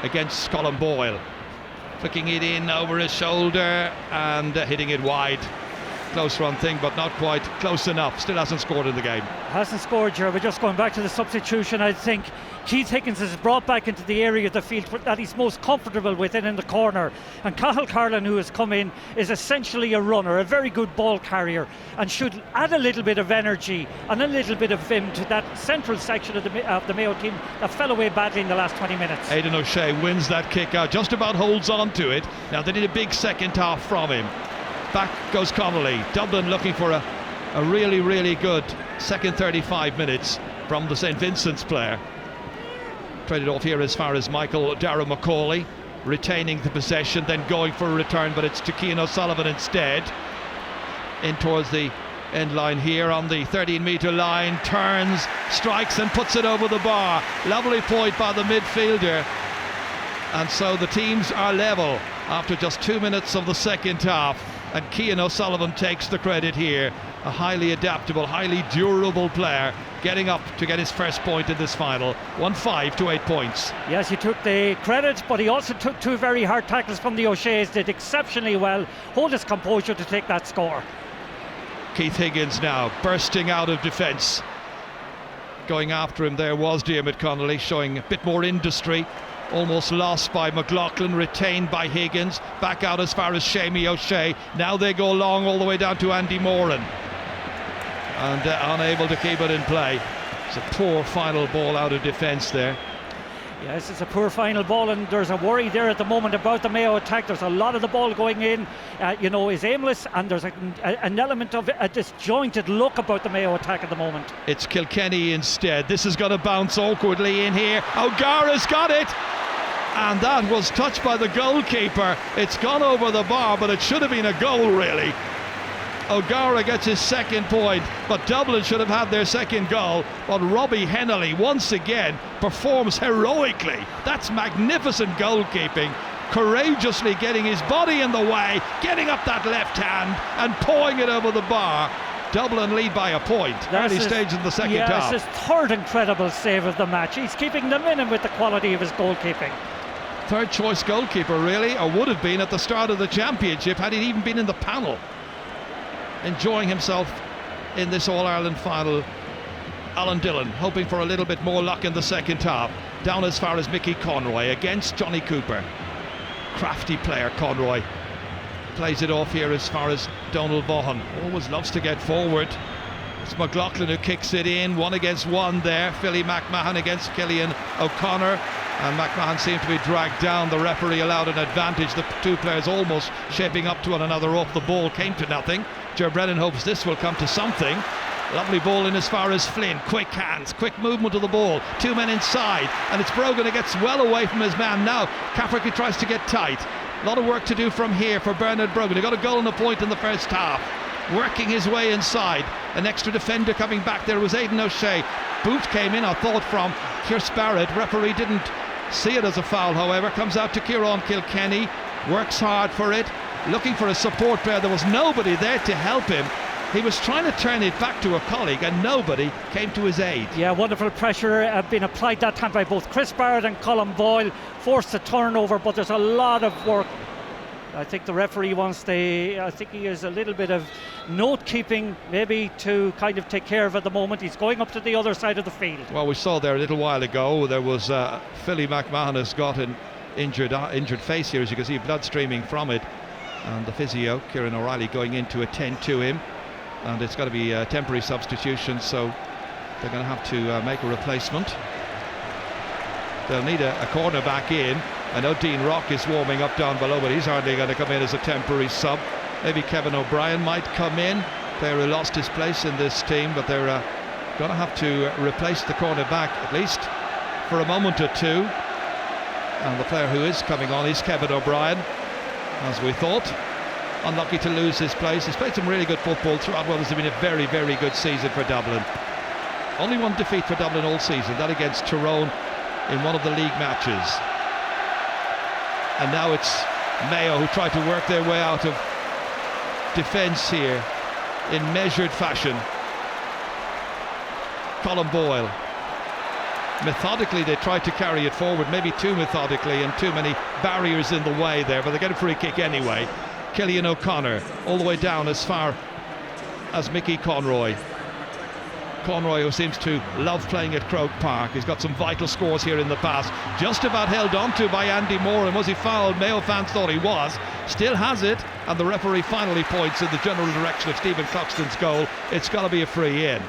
against Colin Boyle, flicking it in over his shoulder and hitting it wide. Close run thing, but not quite close enough. Still hasn't scored in the game. Hasn't scored, Ger. But just going back to the substitution, I think Keith Higgins is brought back into the area of the field that he's most comfortable with, in the corner. And Cathal Carlin, who has come in, is essentially a runner, a very good ball carrier, and should add a little bit of energy and a little bit of vim to that central section of the Mayo team that fell away badly in the last 20 minutes. Aidan O'Shea wins that kick out, just about holds on to it. Now they need a big second half from him. Back goes Connolly. Dublin looking for a really, really good second 35 minutes from the St. Vincent's player. Traded off here as far as Michael Darragh Macaulay, retaining the possession, then going for a return, but it's to Cian O'Sullivan instead. In towards the end line here on the 13-metre line, turns, strikes and puts it over the bar. Lovely point by the midfielder. And so the teams are level after just 2 minutes of the second half. And Cian O'Sullivan takes the credit here. A highly adaptable, highly durable player, getting up to get his first point in this final. 1-5 to 8 points. Yes, he took the credit, but he also took two very hard tackles from the O'Sheas. Did exceptionally well, hold his composure to take that score. Keith Higgins now bursting out of defence. Going after him there was Diarmuid Connolly, showing a bit more industry. Almost lost by McLaughlin, retained by Higgins. Back out as far as Seamie O'Shea. Now they go long all the way down to Andy Moran. And unable to keep it in play. It's a poor final ball out of defence there. Yes, it's a poor final ball, and there's a worry there at the moment about the Mayo attack. There's a lot of the ball going in, is aimless, and there's an element of a disjointed look about the Mayo attack at the moment. It's Kilkenny instead. This is going to bounce awkwardly in here. O'Gara's got it, and that was touched by the goalkeeper. It's gone over the bar, but it should have been a goal, really. O'Gara gets his second point, but Dublin should have had their second goal. But Robbie Hennelly once again performs heroically. That's magnificent goalkeeping, courageously getting his body in the way, getting up that left hand and pawing it over the bar Dublin lead by a point. Early stage in the second half. It's his third incredible save of the match. He's keeping them in with the quality of his goalkeeping. Third choice goalkeeper, really, or would have been at the start of the championship had he even been in the panel. Enjoying himself in this All-Ireland final. Alan Dillon hoping for a little bit more luck in the second half. Down as far as Mickey Conroy against Johnny Cooper. Crafty player Conroy. Plays it off here as far as Donald Vaughan. Always loves to get forward. It's McLaughlin who kicks it in. 1 against 1 there. Philly McMahon against Killian O'Connor. And McMahon seemed to be dragged down. The referee allowed an advantage. The two players almost shaping up to one another off the ball. Came to nothing. Ger Brennan hopes this will come to something. Lovely ball in as far as Flynn. Quick hands, quick movement of the ball. 2 men inside. And it's Brogan who gets well away from his man now. Cafferty tries to get tight. A lot of work to do from here for Bernard Brogan. He got a goal and a point in the first half. Working his way inside. An extra defender coming back there was Aidan O'Shea. Boot came in, I thought, from Kirst Barrett. Referee didn't see it as a foul, however. Comes out to Kieran Kilkenny. Works hard for it. Looking for a support player. There was nobody there to help him. He was trying to turn it back to a colleague and nobody came to his aid. Yeah, wonderful pressure being applied that time by both Chris Barrett and Colin Boyle. Forced a turnover, but there's a lot of work. I think the referee wants I think he has a little bit of note keeping maybe to kind of take care of at the moment. He's going up to the other side of the field. Well, we saw there a little while ago there was Philly McMahon has got an injured face here, as you can see, blood streaming from it, and the physio Kieran O'Reilly going in to attend to him, and it's got to be a temporary substitution, so they're going to have to make a replacement. They'll need a corner back in. I know Dean Rock is warming up down below, but he's hardly going to come in as a temporary sub. Maybe Kevin O'Brien might come in, player who lost his place in this team, but they're going to have to replace the corner back at least for a moment or two. And the player who is coming on is Kevin O'Brien, as we thought. Unlucky to lose his place. He's played some really good football throughout what has been a very, very good season for Dublin. Only one defeat for Dublin all season, that against Tyrone in one of the league matches. And now it's Mayo who try to work their way out of defence here in measured fashion. Colin Boyle. Methodically they tried to carry it forward, maybe too methodically, and too many barriers in the way there, but they get a free kick anyway. Killian O'Connor all the way down as far as Mickey Conroy. Conroy, who seems to love playing at Croke Park. He's got some vital scores here in the past. Just about held on to by Andy Moore, and was he fouled? Mayo fans thought he was. Still has it, and the referee finally points in the general direction of Stephen Cluxton's goal. It's got to be a free in.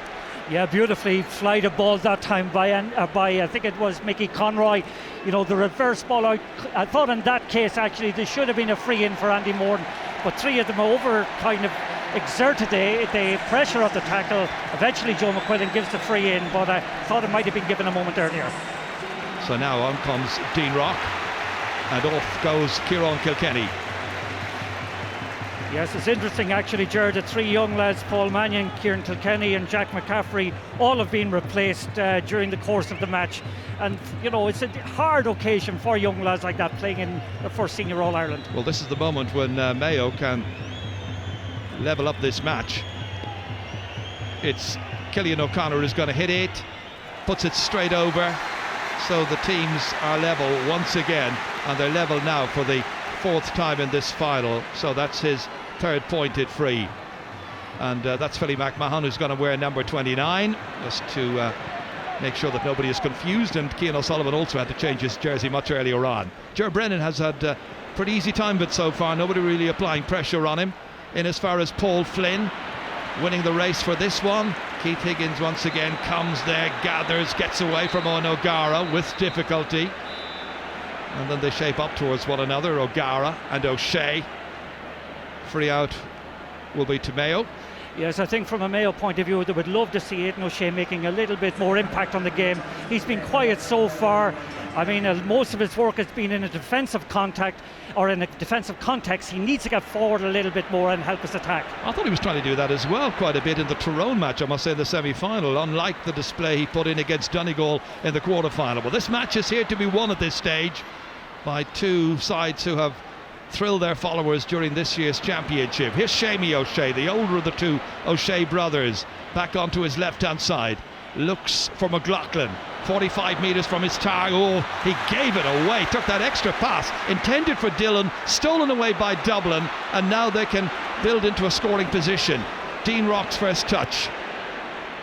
Yeah, beautifully flight of ball that time by I think it was Mickey Conroy. You know, the reverse ball out. I thought in that case actually there should have been a free in for Andy Moore, but three of them over kind of exerted the pressure of the tackle. Eventually Joe McQuillan gives the free in, but I thought it might have been given a moment earlier. So now on comes Dean Rock, and off goes Kieran Kilkenny. Yes, it's interesting actually, Ger, the three young lads, Paul Mannion, Kieran Kilkenny and Jack McCaffrey, all have been replaced during the course of the match. And, you know, it's a hard occasion for young lads like that playing for Senior All-Ireland. Well, this is the moment when Mayo can level up this match. It's Killian O'Connor who's going to hit it, puts it straight over, so the teams are level once again, and they're level now for the fourth time in this final, so that's his third pointed free. And that's Philly McMahon, who's going to wear number 29, just to make sure that nobody is confused, and Cian O'Sullivan also had to change his jersey much earlier on. Ger Brennan has had a pretty easy time with it so far, nobody really applying pressure on him. In as far as Paul Flynn winning the race for this one. Keith Higgins once again comes there, gathers, gets away from Owen O'Gara with difficulty, and then they shape up towards one another, O'Gara and O'Shea. Free out will be to Mayo. Yes, I think from a Mayo point of view they would love to see Aidan O'Shea making a little bit more impact on the game. He's been quiet so far. I mean, most of his work has been in a defensive contact or in a defensive context. He needs to get forward a little bit more and help us attack. I thought he was trying to do that as well quite a bit in the Tyrone match, I must say, the semi-final, unlike the display he put in against Donegal in the quarter-final. But this match is here to be won at this stage by two sides who have thrill their followers during this year's championship. Here's Seamie O'Shea, the older of the two O'Shea brothers, back onto his left-hand side. Looks for McLaughlin, 45 metres from his target. Oh, he gave it away, took that extra pass, intended for Dillon, stolen away by Dublin, and now they can build into a scoring position. Dean Rock's first touch.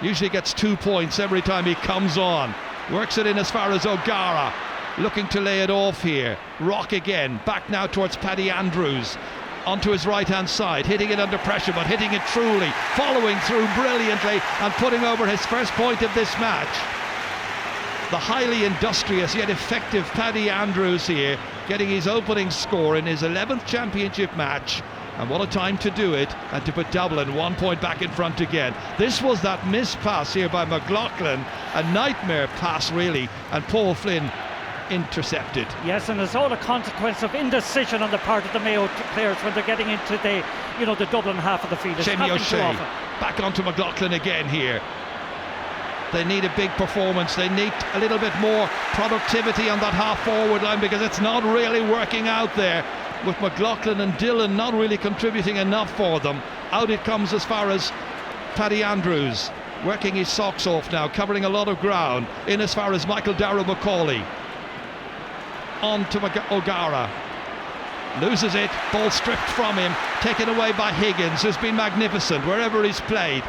Usually gets 2 points every time he comes on. Works it in as far as O'Gara, looking to lay it off here. Rock again, back now towards Paddy Andrews. Onto his right-hand side, hitting it under pressure, but hitting it truly, following through brilliantly and putting over his first point of this match. The highly industrious yet effective Paddy Andrews here, getting his opening score in his 11th championship match. And what a time to do it, and to put Dublin 1 point back in front again. This was that missed pass here by McLaughlin, a nightmare pass really, and Paul Flynn intercepted. Yes, and it's all a consequence of indecision on the part of the Mayo players when they're getting into the Dublin half of the field. It's Seamie O'Shea often. back onto McLaughlin again here. They need a big performance. They need a little bit more productivity on that half forward line, because it's not really working out there, with McLaughlin and Dillon not really contributing enough for them. Out it comes as far as Paddy Andrews, working his socks off now, covering a lot of ground. In as far as Michael Darragh-Macaulay. On to O'Gara. Loses it, ball stripped from him, taken away by Higgins, who's been magnificent wherever he's played.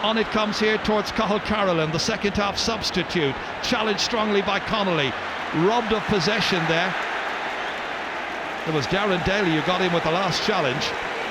On it comes here towards Cathal Carolan, the second half substitute, challenged strongly by Connolly, robbed of possession there. It was Darren Daly who got in with the last challenge.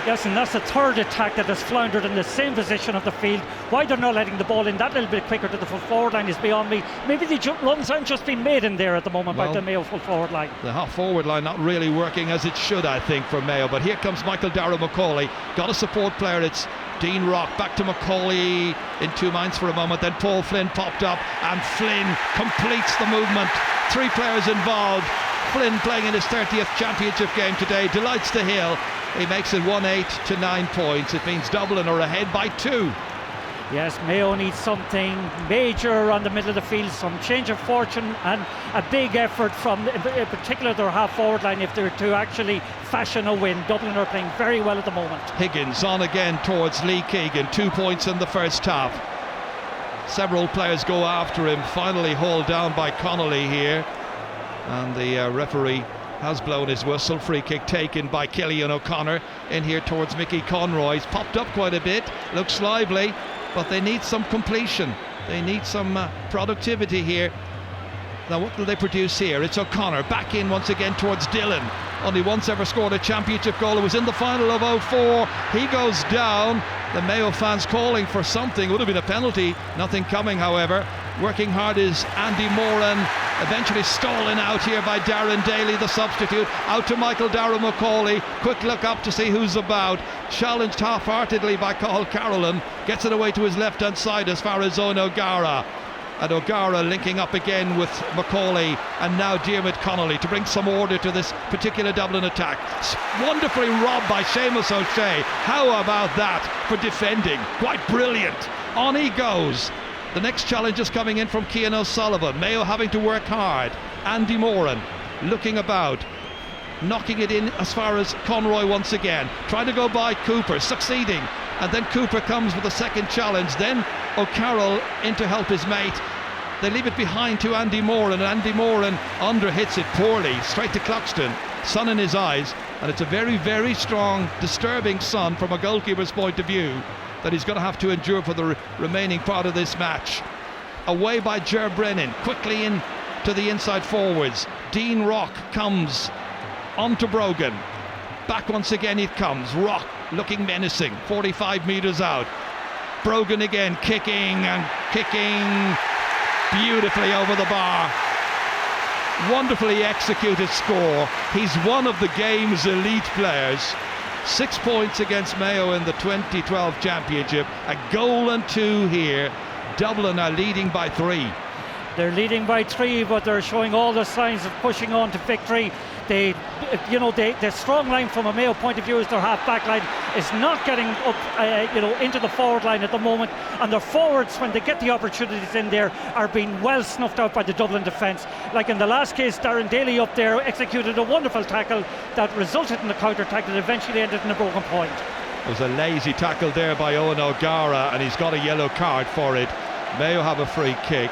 Yes, and that's the third attack that has floundered in the same position of the field. Why they're not letting the ball in that little bit quicker to the full forward line is beyond me. Maybe the runs aren't just being made in there at the moment by the Mayo full forward line. The half forward line not really working as it should, I think, for Mayo. But here comes Michael Darragh-Macaulay. Got a support player, it's Dean Rock. Back to Macaulay in 2 minds for a moment. Then Paul Flynn popped up, and Flynn completes the movement. 3 players involved. Flynn playing in his 30th championship game today, delights the hill. He makes it 1-8 to 9 points. It means Dublin are ahead by 2. Yes, Mayo needs something major on the middle of the field, some change of fortune and a big effort from, in particular, their half-forward line if they're to actually fashion a win. Dublin are playing very well at the moment. Higgins on again towards Lee Keegan, 2 points in the first half. Several players go after him, finally hauled down by Connolly here. And the referee has blown his whistle. Free kick taken by Killian O'Connor in here towards Mickey Conroy. He's popped up quite a bit, looks lively, but they need some completion. They need some productivity here. Now what will they produce here? It's O'Connor back in once again towards Dillon. Only once ever scored a championship goal. It was in the final of 04. He goes down. The Mayo fans calling for something. Would have been a penalty. Nothing coming, however. Working hard is Andy Moran. Eventually stolen out here by Darren Daly, the substitute. Out to Michael Darragh-Macaulay. Quick look up to see who's about. Challenged half-heartedly by Cathal Carolan. Gets it away to his left-hand side as far as Owen O'Gara. And O'Gara linking up again with Macaulay, and now Diarmuid Connolly to bring some order to this particular Dublin attack. Wonderfully robbed by Seamus O'Shea. How about that for defending? Quite brilliant. On he goes. The next challenge is coming in from Cian O'Sullivan. Mayo having to work hard. Andy Moran looking about, knocking it in as far as Conroy once again, trying to go by Cooper, succeeding, and then Cooper comes with a second challenge. Then O'Carroll in to help his mate. They leave it behind to Andy Moran, and Andy Moran under hits it poorly straight to Cluxton, sun in his eyes, and it's a very, very strong, disturbing sun from a goalkeeper's point of view that he's going to have to endure for the remaining part of this match. Away by Ger Brennan, quickly in to the inside forwards. Dean Rock comes onto Brogan. Back once again it comes. Rock looking menacing, 45 metres out. Brogan again, kicking and kicking beautifully over the bar. Wonderfully executed score. He's one of the game's elite players. 6 points against Mayo in the 2012 championship. A goal and 2 here. Dublin are leading by 3. They're leading by 3, but they're showing all the signs of pushing on to victory. the strong line from a Mayo point of view is their half-back line is not getting up, into the forward line at the moment, and their forwards, when they get the opportunities in there, are being well snuffed out by the Dublin defence. Like in the last case, Darren Daly up there executed a wonderful tackle that resulted in a counter-attack that eventually ended in a broken point. It was a lazy tackle there by Owen O'Gara, and he's got a yellow card for it. Mayo have a free kick.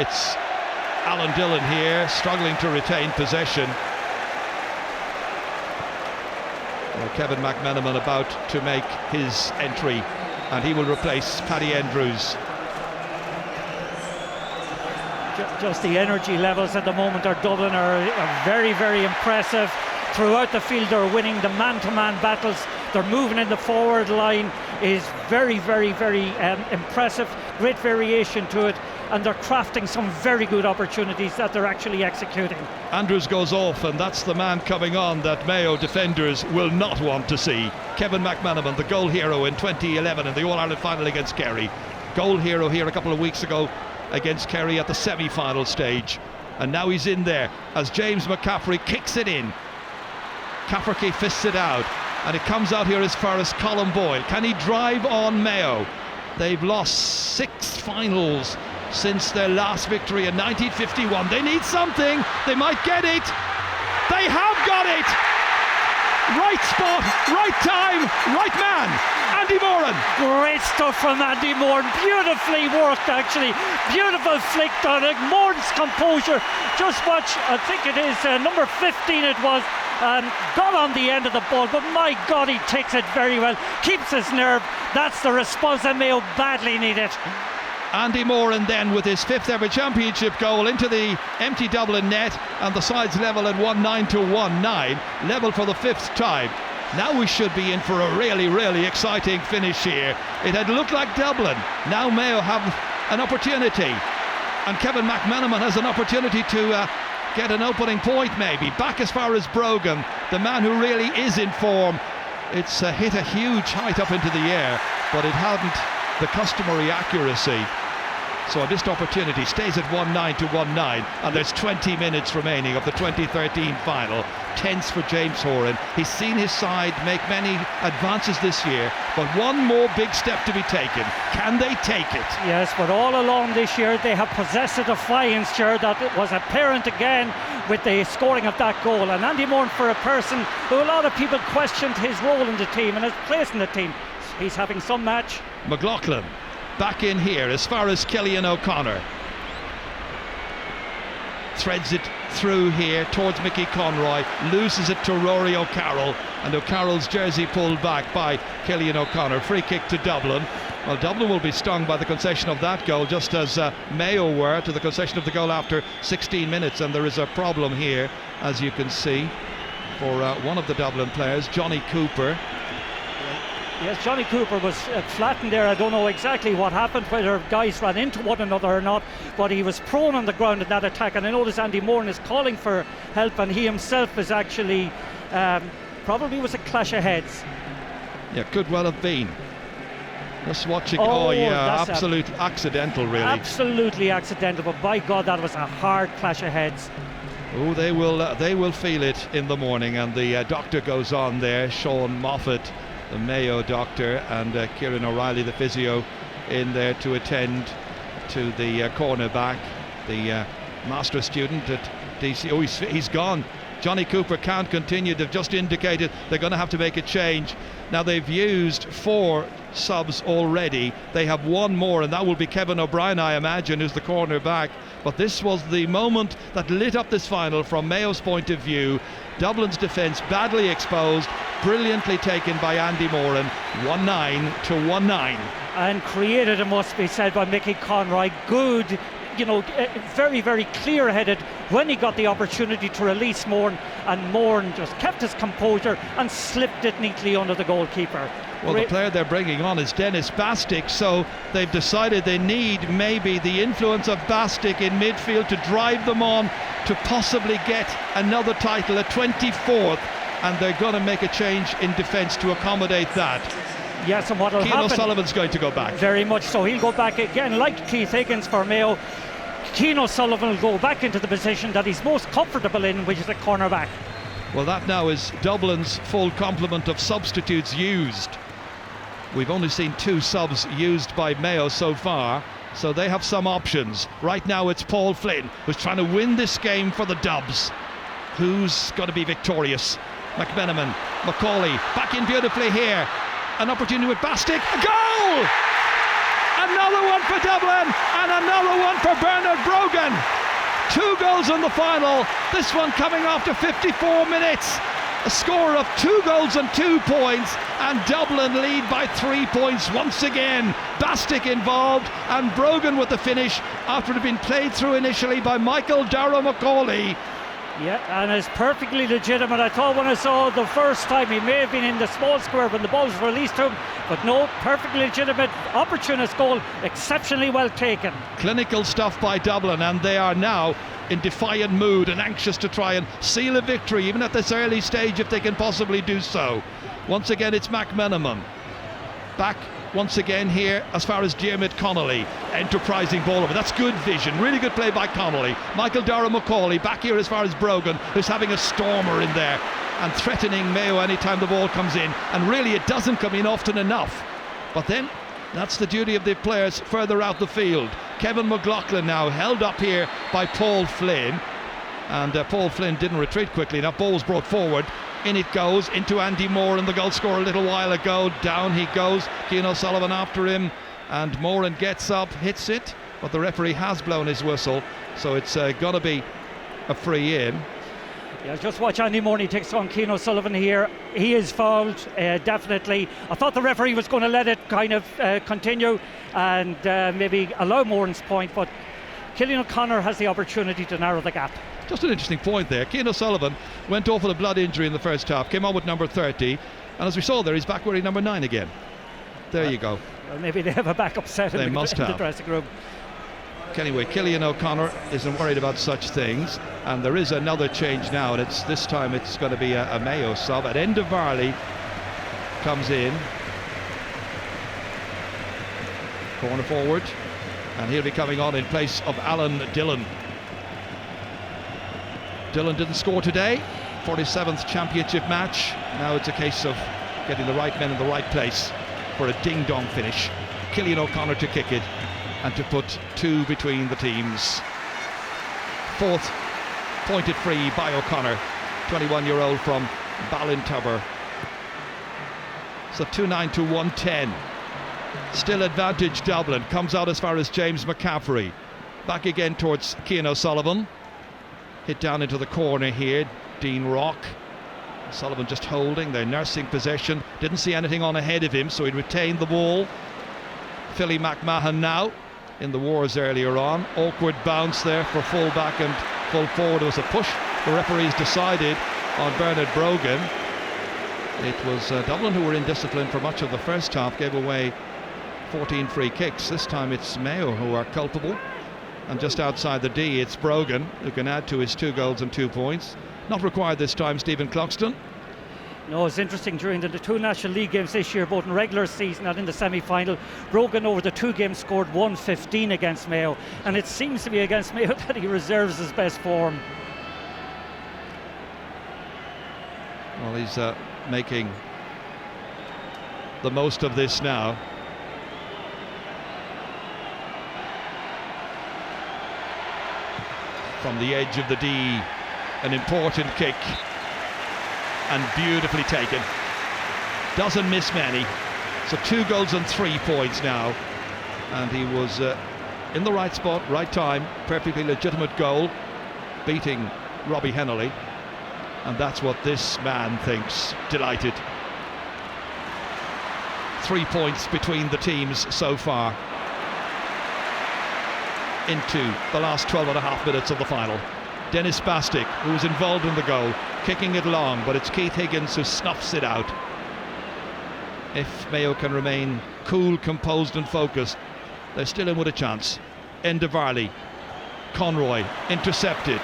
It's Alan Dillon here, struggling to retain possession. Well, Kevin McMenamin about to make his entry, and he will replace Paddy Andrews. Just the energy levels at the moment are Dublin are very, very impressive. Throughout the field they're winning the man-to-man battles. They're moving in the forward line is very, very, very impressive. Great variation to it, and they're crafting some very good opportunities that they're actually executing. Andrews goes off, and that's the man coming on that Mayo defenders will not want to see. Kevin McMenamin, the goal hero in 2011 in the All-Ireland final against Kerry. Goal hero here a couple of weeks ago against Kerry at the semi-final stage, and now he's in there as James McCaffrey kicks it in. Cafferty fists it out, and it comes out here as far as Colin Boyle. Can he drive on Mayo? They've lost 6 finals since their last victory in 1951. They need something. They might get it. They have got it. Right spot, right time, right man. Andy Moran. Great stuff from Andy Moran. Beautifully worked, actually. Beautiful flick on it. Moran's composure. Just watch, I think it is number 15 it was. Got on the end of the ball, but my God, he takes it very well. Keeps his nerve. That's the response that Mayo badly needed. Andy Moran then with his 5th ever championship goal into the empty Dublin net, and the sides level at 1-9 to 1-9, level for the 5th time. Now we should be in for a really, really exciting finish here. It had looked like Dublin. Now Mayo have an opportunity, and Kevin McMenamin has an opportunity to get an opening point, maybe back as far as Brogan, the man who really is in form. It's hit a huge height up into the air, but it hadn't the customary accuracy. So a missed opportunity. Stays at 1-9 to 1-9, and there's 20 minutes remaining of the 2013 final. Tense for James Horan. He's seen his side make many advances this year, but one more big step to be taken. Can they take it? Yes, but all along this year they have possessed a defiance, that was apparent again with the scoring of that goal. And Andy Moran, for a person who a lot of people questioned his role in the team and his place in the team, he's having some match. McLaughlin back in here as far as Killian O'Connor. Threads it through here towards Mickey Conroy, loses it to Rory O'Carroll, and O'Carroll's jersey pulled back by Killian O'Connor. Free kick to Dublin. Well, Dublin will be stung by the concession of that goal, just as Mayo were to the concession of the goal after 16 minutes, and there is a problem here, as you can see, for one of the Dublin players, Johnny Cooper. Yes, Johnny Cooper was flattened there. I don't know exactly what happened, whether guys ran into one another or not, but he was prone on the ground in that attack, and I notice Andy Moran is calling for help, and he himself is actually probably was a clash of heads. Yeah, could well have been. Just watching. Oh yeah, absolute accidental, really. Absolutely accidental, but by God, that was a hard clash of heads. Oh, they will feel it in the morning, and the doctor goes on there, Sean Moffat, the Mayo doctor, and Kieran O'Reilly, the physio, in there to attend to the cornerback, the master student at DC. Oh, he's gone. Johnny Cooper can't continue. They've just indicated they're going to have to make a change. Now, they've used 4 subs already. They have one more, and that will be Kevin O'Brien, I imagine, who's the cornerback. But this was the moment that lit up this final from Mayo's point of view. Dublin's defence badly exposed, brilliantly taken by Andy Moran. 1-9 to 1-9. And created, it must be said, by Mickey Conroy. Good, very, very clear-headed when he got the opportunity to release Moran, and Moran just kept his composure and slipped it neatly under the goalkeeper. Well, the player they're bringing on is Dennis Bastick, so they've decided they need maybe the influence of Bastick in midfield to drive them on to possibly get another title, a 24th, and they're going to make a change in defence to accommodate that. Yes, and what will happen... Cian O'Sullivan's going to go back. Very much so. He'll go back again, like Keith Higgins for Mayo. Keane O'Sullivan will go back into the position that he's most comfortable in, which is a cornerback. Well, that now is Dublin's full complement of substitutes used. We've only seen 2 subs used by Mayo so far, so they have some options. Right now it's Paul Flynn who's trying to win this game for the Dubs. Who's going to be victorious? McMenamin, Macaulay, back in beautifully here. An opportunity with Bastic, a goal! Another one for Dublin, and another one for Bernard Brogan. 2 goals in the final, this one coming after 54 minutes. A score of 2 goals and 2 points, and Dublin lead by 3 points once again. Bastic involved, and Brogan with the finish after it had been played through initially by Michael Darragh Macaulay. Yeah, and it's perfectly legitimate. I thought when I saw it the first time he may have been in the small square when the ball was released to him, but no, perfectly legitimate, opportunist goal, exceptionally well taken. Clinical stuff by Dublin, and they are now in defiant mood and anxious to try and seal a victory, even at this early stage if they can possibly do so. Once again it's McMenamin. Back once again here as far as Diarmuid Connolly, enterprising ball over. That's good vision, really good play by Connolly. Michael Darragh Macaulay back here as far as Brogan, who's having a stormer in there and threatening Mayo anytime the ball comes in, and really it doesn't come in often enough. But then that's the duty of the players further out the field. Kevin McLaughlin now held up here by Paul Flynn, and Paul Flynn didn't retreat quickly enough. Ball was brought forward, in it goes into Andy Moran, the goal scorer a little while ago. Down he goes, Keane O'Sullivan after him, and Moran gets up, hits it, but the referee has blown his whistle, so it's got to be a free in. Yeah, just watch Andy Moran, he takes on Keane O'Sullivan here. He is fouled, definitely. I thought the referee was going to let it kind of continue and maybe allow Moran's point, but Cillian O'Connor has the opportunity to narrow the gap. Just an interesting point there. Keane O'Sullivan went off with a blood injury in the first half, came on with number 30, and as we saw there, he's back wearing number 9 again. There you go. Well, maybe they have a backup set in the dressing room. Anyway, Cillian O'Connor isn't worried about such things, and there is another change now, and this time it's going to be a Mayo sub. At Enda Varley comes in, corner forward, and he'll be coming on in place of Alan Dillon. Dillon didn't score today, 47th championship match. Now it's a case of getting the right men in the right place for a ding-dong finish. Cillian O'Connor to kick it and to put 2 between the teams. 4th pointed free by O'Connor, 21-year-old from Ballintubber. So 2-9 to 110. Still advantage Dublin. Comes out as far as James McCaffrey. Back again towards Keane O'Sullivan. Hit down into the corner here. Dean Rock. Sullivan just holding. They're nursing possession. Didn't see anything on ahead of him, so he retained the ball. Philly McMahon now in the wars earlier on. Awkward bounce there for full back and full forward. It was a push. The referees decided on Bernard Brogan. It was Dublin who were in discipline for much of the first half, gave away 14 free kicks. This time it's Mayo who are culpable, and just outside the D it's Brogan who can add to his 2 goals and 2 points. Not required this time, Stephen Cloxton. No, it's interesting, during the 2 National League games this year, both in regular season and in the semi-final, Brogan over the 2 games scored 115 against Mayo, and it seems to be against Mayo that he reserves his best form. Well, he's making the most of this now. From the edge of the D, an important kick, and beautifully taken. Doesn't miss many. So 2 goals and 3 points now, and he was in the right spot, right time, perfectly legitimate goal, beating Robbie Hennelly, and that's what this man thinks. Delighted. 3 points between the teams so far into the last 12 and a half minutes of the final. Dennis Bastic, who was involved in the goal, kicking it long, but it's Keith Higgins who snuffs it out. If Mayo can remain cool, composed and focused, they're still in with a chance. Enda Varley, Conroy, intercepted.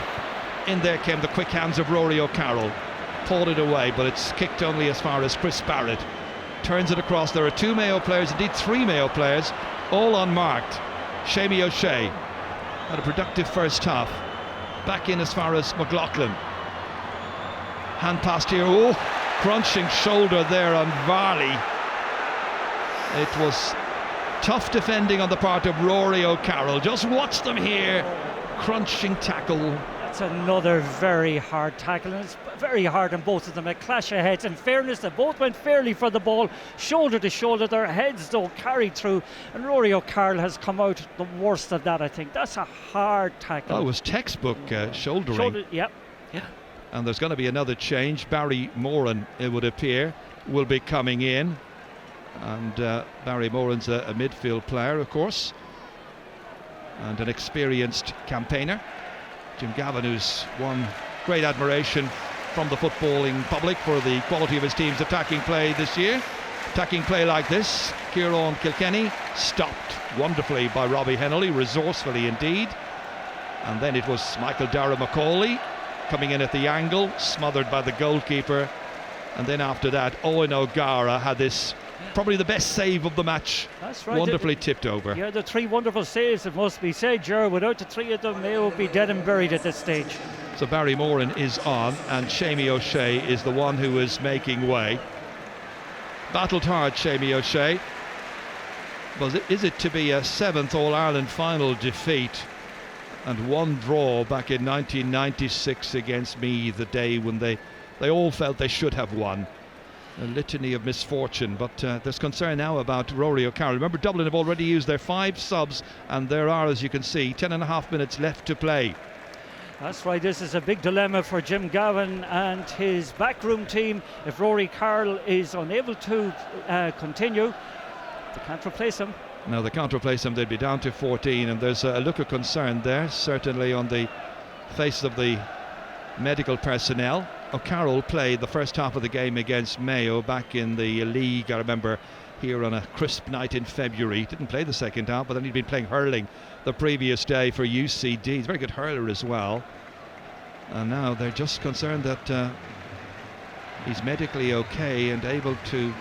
In there came the quick hands of Rory O'Carroll. Pulled it away, but it's kicked only as far as Chris Barrett. Turns it across. There are 2 Mayo players, indeed 3 Mayo players, all unmarked. Shamie O'Shea had a productive first half. Back in as far as McLaughlin. Hand passed here. Oh, crunching shoulder there on Varley. It was tough defending on the part of Rory O'Carroll. Just watch them here. Crunching tackle. That's another very hard tackle, and it's very hard on both of them. A clash of heads. In fairness, they both went fairly for the ball, shoulder to shoulder. Their heads, though, carried through, and Rory O'Carroll has come out the worst of that, I think. That's a hard tackle. Oh, it was textbook shouldering. Yep. And there's going to be another change. Barry Moran, it would appear, will be coming in. And Barry Moran's a midfield player, of course, and an experienced campaigner. Jim Gavin, who's won great admiration from the footballing public for the quality of his team's attacking play this year. Attacking play like this, Kieran Kilkenny stopped wonderfully by Robbie Hennelly, resourcefully indeed. And then it was Michael Dara McCauley coming in at the angle, smothered by the goalkeeper. And then after that, Owen O'Gara had this, probably the best save of the match. That's right. Wonderfully tipped over. Yeah, the three wonderful saves, it must be said, Ger. Without the three of them, Mayo would be dead and buried at this stage. So Barry Moran is on, and Shamie O'Shea is the one who is making way. Battled hard, Shamie O'Shea. But is it to be a 7th All-Ireland final defeat and one draw back in 1996 against Meath, the day when they all felt they should have won? A litany of misfortune, but there's concern now about Rory O'Carroll. Remember, Dublin have already used their 5 subs, and there are, as you can see, 10.5 minutes left to play. That's right, this is a big dilemma for Jim Gavin and his backroom team. If Rory O'Carroll is unable to continue, they can't replace him. No, they can't replace him. They'd be down to 14, and there's a look of concern there, certainly on the faces of the medical personnel. O'Carroll played the first half of the game against Mayo back in the league, I remember, here on a crisp night in February. Didn't play the second half, but then he'd been playing hurling the previous day for UCD. He's a very good hurler as well. And now they're just concerned that he's medically okay and able to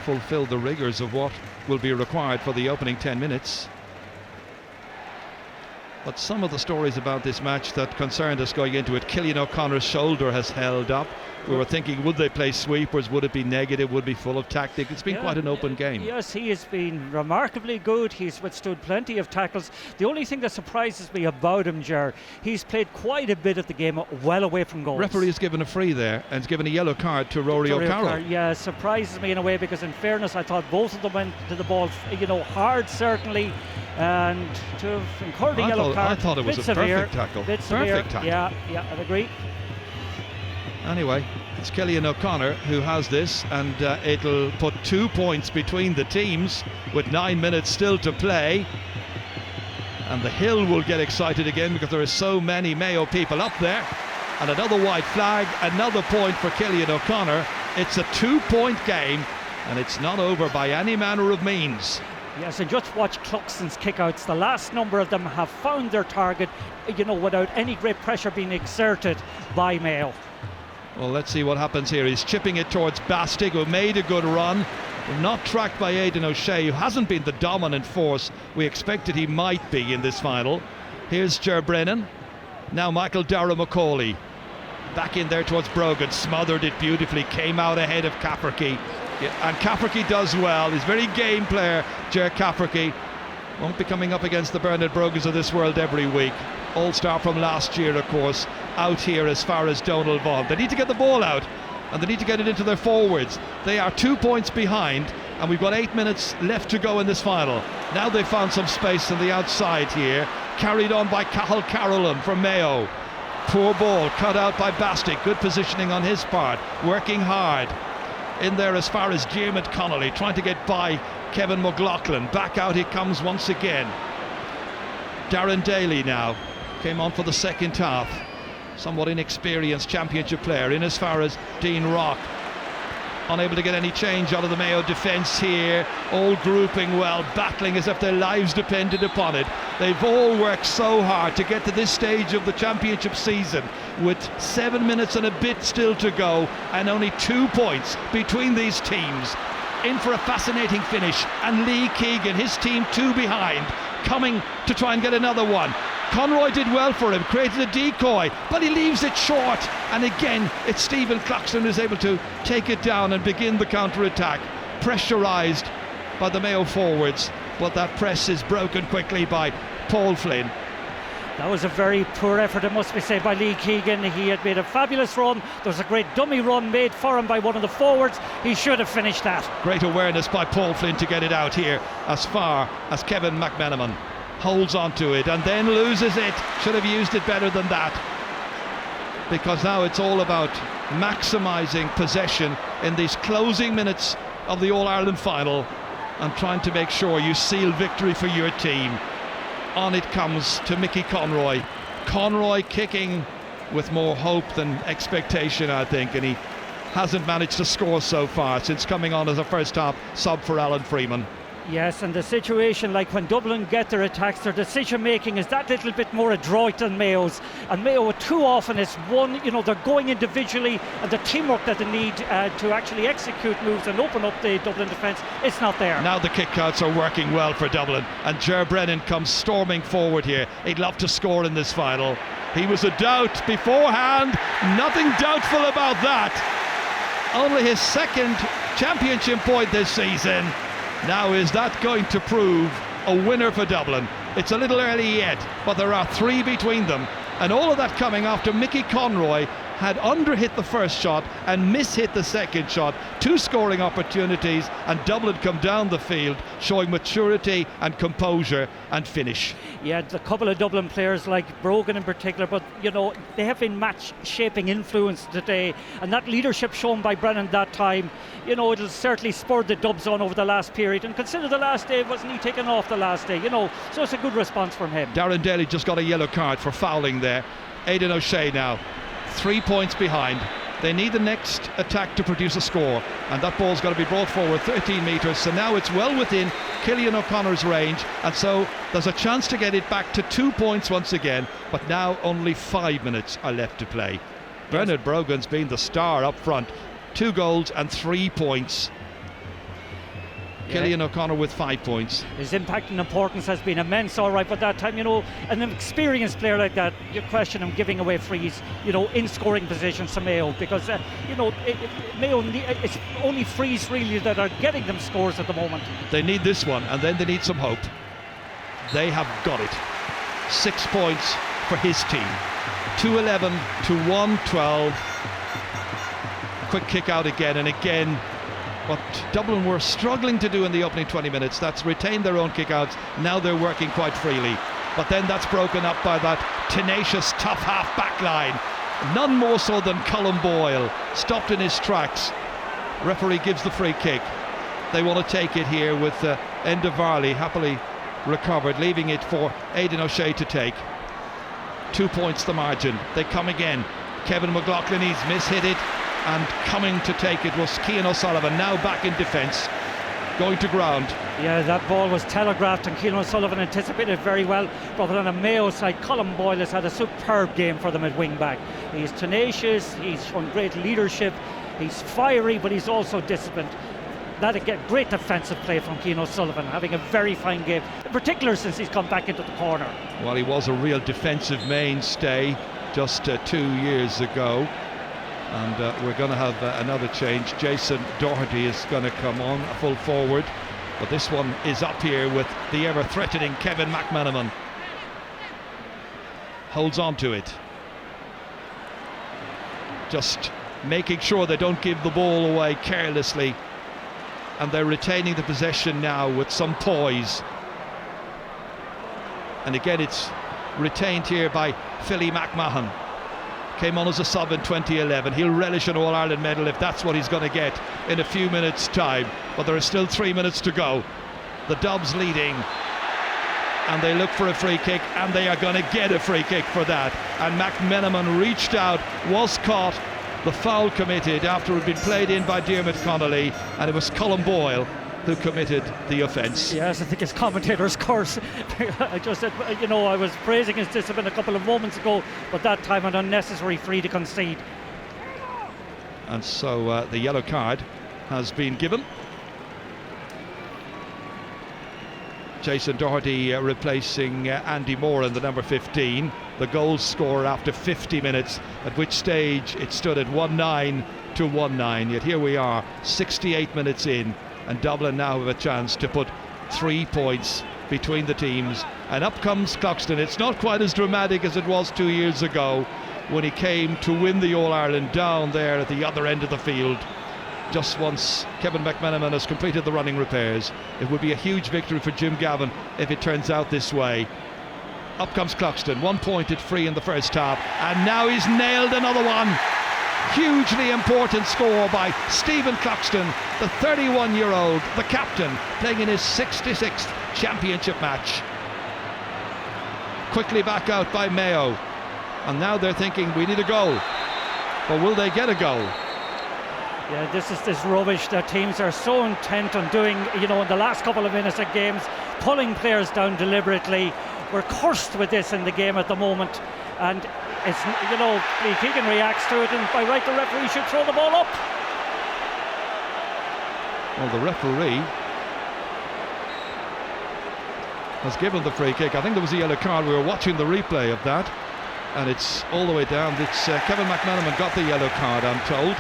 fulfill the rigours of what will be required for the opening 10 minutes. But some of the stories about this match that concerned us going into it, Cillian O'Connor's shoulder has held up. We were thinking, would they play sweepers? Would it be negative? Would it be full of tactic? It's been quite an open game. Yes, he has been remarkably good. He's withstood plenty of tackles. The only thing that surprises me about him, Ger, he's played quite a bit of the game well away from goals. Referee has given a free there and has given a yellow card to Rory O'Carroll. Yeah, surprises me in a way, because in fairness, I thought both of them went to the ball, hard certainly, and to have incurred a yellow card. I thought it was a perfect tackle. Perfect tackle. Yeah, I'd agree. Anyway, it's Cillian O'Connor who has this, and it'll put 2 points between the teams with 9 minutes still to play. And the Hill will get excited again because there are so many Mayo people up there. And another white flag, another point for Cillian O'Connor. It's a 2-point game, and it's not over by any manner of means. Yes, and just watch Cluxton's kickouts. The last number of them have found their target, without any great pressure being exerted by Mayo. Well, let's see what happens here. He's chipping it towards Bastig, who made a good run. Not tracked by Aidan O'Shea, who hasn't been the dominant force we expected he might be in this final. Here's Ger Brennan. Now Michael Dara McCauley. Back in there towards Brogan. Smothered it beautifully. Came out ahead of Cafferkey. And Cafferkey does well. He's a very game player, Ger Cafferkey. Won't be coming up against the Bernard Brogans of this world every week. All-star from last year, of course, out here as far as Donal Vaughan. They need to get the ball out, and they need to get it into their forwards. They are 2 points behind, and we've got 8 minutes left to go in this final. Now they've found some space on the outside here, carried on by Cathal Carolan from Mayo. Poor ball cut out by Bastic. Good positioning on his part, working hard. In there as far as Diarmuid Connolly, trying to get by Kevin McLaughlin. Back out he comes once again. Darren Daly now came on for the second half. Somewhat inexperienced championship player. In as far as Dean Rock. Unable to get any change out of the Mayo defence here. All grouping well, battling as if their lives depended upon it. They've all worked so hard to get to this stage of the championship season with 7 minutes and a bit still to go, and only 2 points between these teams. In for a fascinating finish, and Lee Keegan, his team 2 behind, coming to try and get another one. Conroy did well for him, created a decoy, but he leaves it short. And again, it's Stephen Cluxton who's able to take it down and begin the counter-attack. Pressurised by the Mayo forwards, but that press is broken quickly by Paul Flynn. That was a very poor effort, it must be said, by Lee Keegan. He had made a fabulous run. There was a great dummy run made for him by one of the forwards. He should have finished that. Great awareness by Paul Flynn to get it out here as far as Kevin McManaman holds on to it and then loses it. Should have used it better than that, because now it's all about maximising possession in these closing minutes of the All-Ireland final and trying to make sure you seal victory for your team. On it comes to Mickey Conroy. Conroy kicking with more hope than expectation, I think, and he hasn't managed to score so far since coming on as a first half sub for Alan Freeman. Yes, and the situation, like when Dublin get their attacks, their decision making is that little bit more adroit than Mayo's. And Mayo too often is one, they're going individually, and the teamwork that they need to actually execute moves and open up the Dublin defence, it's not there. Now the kickouts are working well for Dublin, and Ger Brennan comes storming forward here. He'd love to score in this final. He was a doubt beforehand, nothing doubtful about that. Only his second championship point this season. Now, is that going to prove a winner for Dublin? It's a little early yet, but there are three between them. And all of that coming after Mickey Conroy had underhit the first shot and mishit the second shot. Two scoring opportunities, and Dublin come down the field showing maturity and composure and finish. Yeah, a couple of Dublin players like Brogan in particular, but they have been match shaping influence today, and that leadership shown by Brennan that time, it'll certainly spur the Dubs on over the last period. And consider the last day, wasn't he taken off the last day, so it's a good response from him. Darren Daly just got a yellow card for fouling there. Aidan O'Shea now 3 points behind. They need the next attack to produce a score, and that ball's got to be brought forward 13 metres, so now it's well within Cillian O'Connor's range, and so there's a chance to get it back to 2 points once again, but now only 5 minutes are left to play. Bernard Brogan's been the star up front, 2 goals and 3 points. Cillian O'Connor with 5 points. His impact and importance has been immense, all right, but that time, an experienced player like that, you question him giving away frees, in scoring positions to Mayo, because, Mayo, it's only frees really that are getting them scores at the moment. They need this one, and then they need some hope. They have got it. 6 points for his team. 2-11 to 1-12. Quick kick out again, and again, what Dublin were struggling to do in the opening 20 minutes, that's retain their own kickouts. Now they're working quite freely, but then that's broken up by that tenacious tough half back line, none more so than Colm Boyle, stopped in his tracks. Referee gives the free kick. They want to take it here with Enda Varley happily recovered, leaving it for Aidan O'Shea to take. 2 points the margin. They come again. Kevin McLaughlin, he's mishit it, and coming to take it was Cian O'Sullivan, now back in defence, going to ground. Yeah, that ball was telegraphed, and Cian O'Sullivan anticipated very well, but on a Mayo side, Colm Boyle has had a superb game for them at wing back. He's tenacious, he's shown great leadership, he's fiery, but he's also disciplined. That again, great defensive play from Cian O'Sullivan, having a very fine game, in particular since he's come back into the corner. Well, he was a real defensive mainstay just 2 years ago. And we're going to have another change. Jason Doherty is going to come on, a full forward. But this one is up here with the ever-threatening Kevin McManaman. Holds on to it. Just making sure they don't give the ball away carelessly. And they're retaining the possession now with some poise. And again, it's retained here by Philly McMahon. Came on as a sub in 2011. He'll relish an All-Ireland medal if that's what he's going to get in a few minutes' time. But there are still 3 minutes to go. The Dubs leading, and they look for a free kick, and they are going to get a free kick for that. And McManaman reached out, was caught, the foul committed after it had been played in by Diarmuid Connolly, and it was Colm Boyle who committed the offence. Yes, I think his commentator's curse. I just said, I was praising his discipline a couple of moments ago, but that time an unnecessary free to concede. And so the yellow card has been given. Jason Doherty replacing Andy Moore in the number 15, the goal scorer after 50 minutes, at which stage it stood at 1-9 to 1-9. Yet here we are, 68 minutes in, and Dublin now have a chance to put 3 points between the teams. And up comes Cluxton. It's not quite as dramatic as it was 2 years ago when he came to win the All-Ireland down there at the other end of the field. Just once Kevin McMenamin has completed the running repairs. It would be a huge victory for Jim Gavin if it turns out this way. Up comes Cluxton, 1 pointed free in the first half, and now he's nailed another one. Hugely important score by Stephen Cluxton, the 31-year-old, the captain, playing in his 66th championship match. Quickly back out by Mayo, and now they're thinking we need a goal, but will they get a goal? Yeah, this is this rubbish that teams are so intent on doing, in the last couple of minutes of games, pulling players down deliberately. We're cursed with this in the game at the moment, and it's, Lee Keegan reacts to it, and by right the referee should throw the ball up. Well, the referee has given the free kick. I think there was a yellow card. We were watching the replay of that, and it's all the way down. It's Kevin McMenamin got the yellow card, I'm told.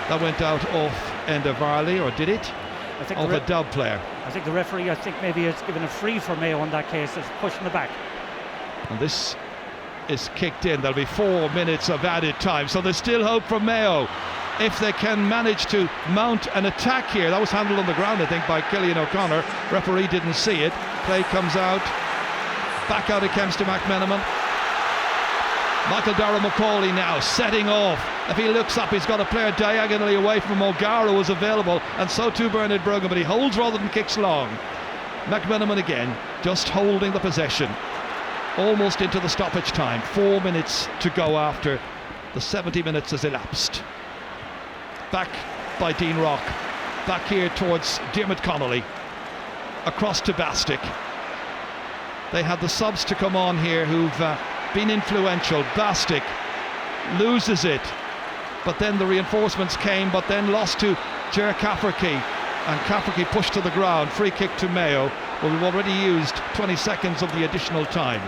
That went out off Enda Varley, or did it? I think of a Dub player. I think the referee, maybe has given a free for Mayo in that case. It's pushing the back. And this is kicked in. There'll be 4 minutes of added time, so there's still hope for Mayo if they can manage to mount an attack here. That was handled on the ground, I think, by Cillian O'Connor. Referee didn't see it. Play comes out. Back out it comes to McMenamin. Michael Dara McCauley now setting off. If he looks up, he's got a player diagonally away from him. O'Gara was available, and so too Bernard Brogan, but he holds rather than kicks long. McMenamin again, just holding the possession. Almost into the stoppage time. 4 minutes to go after the 70 minutes has elapsed. Back by Dean Rock. Back here towards Diarmuid Connolly. Across to Bastick. They had the subs to come on here who've been influential. Bastick loses it, but then the reinforcements came, but then lost to Ger Cafferkey, and Cafferkey pushed to the ground. Free kick to Mayo. Well, we've already used 20 seconds of the additional time.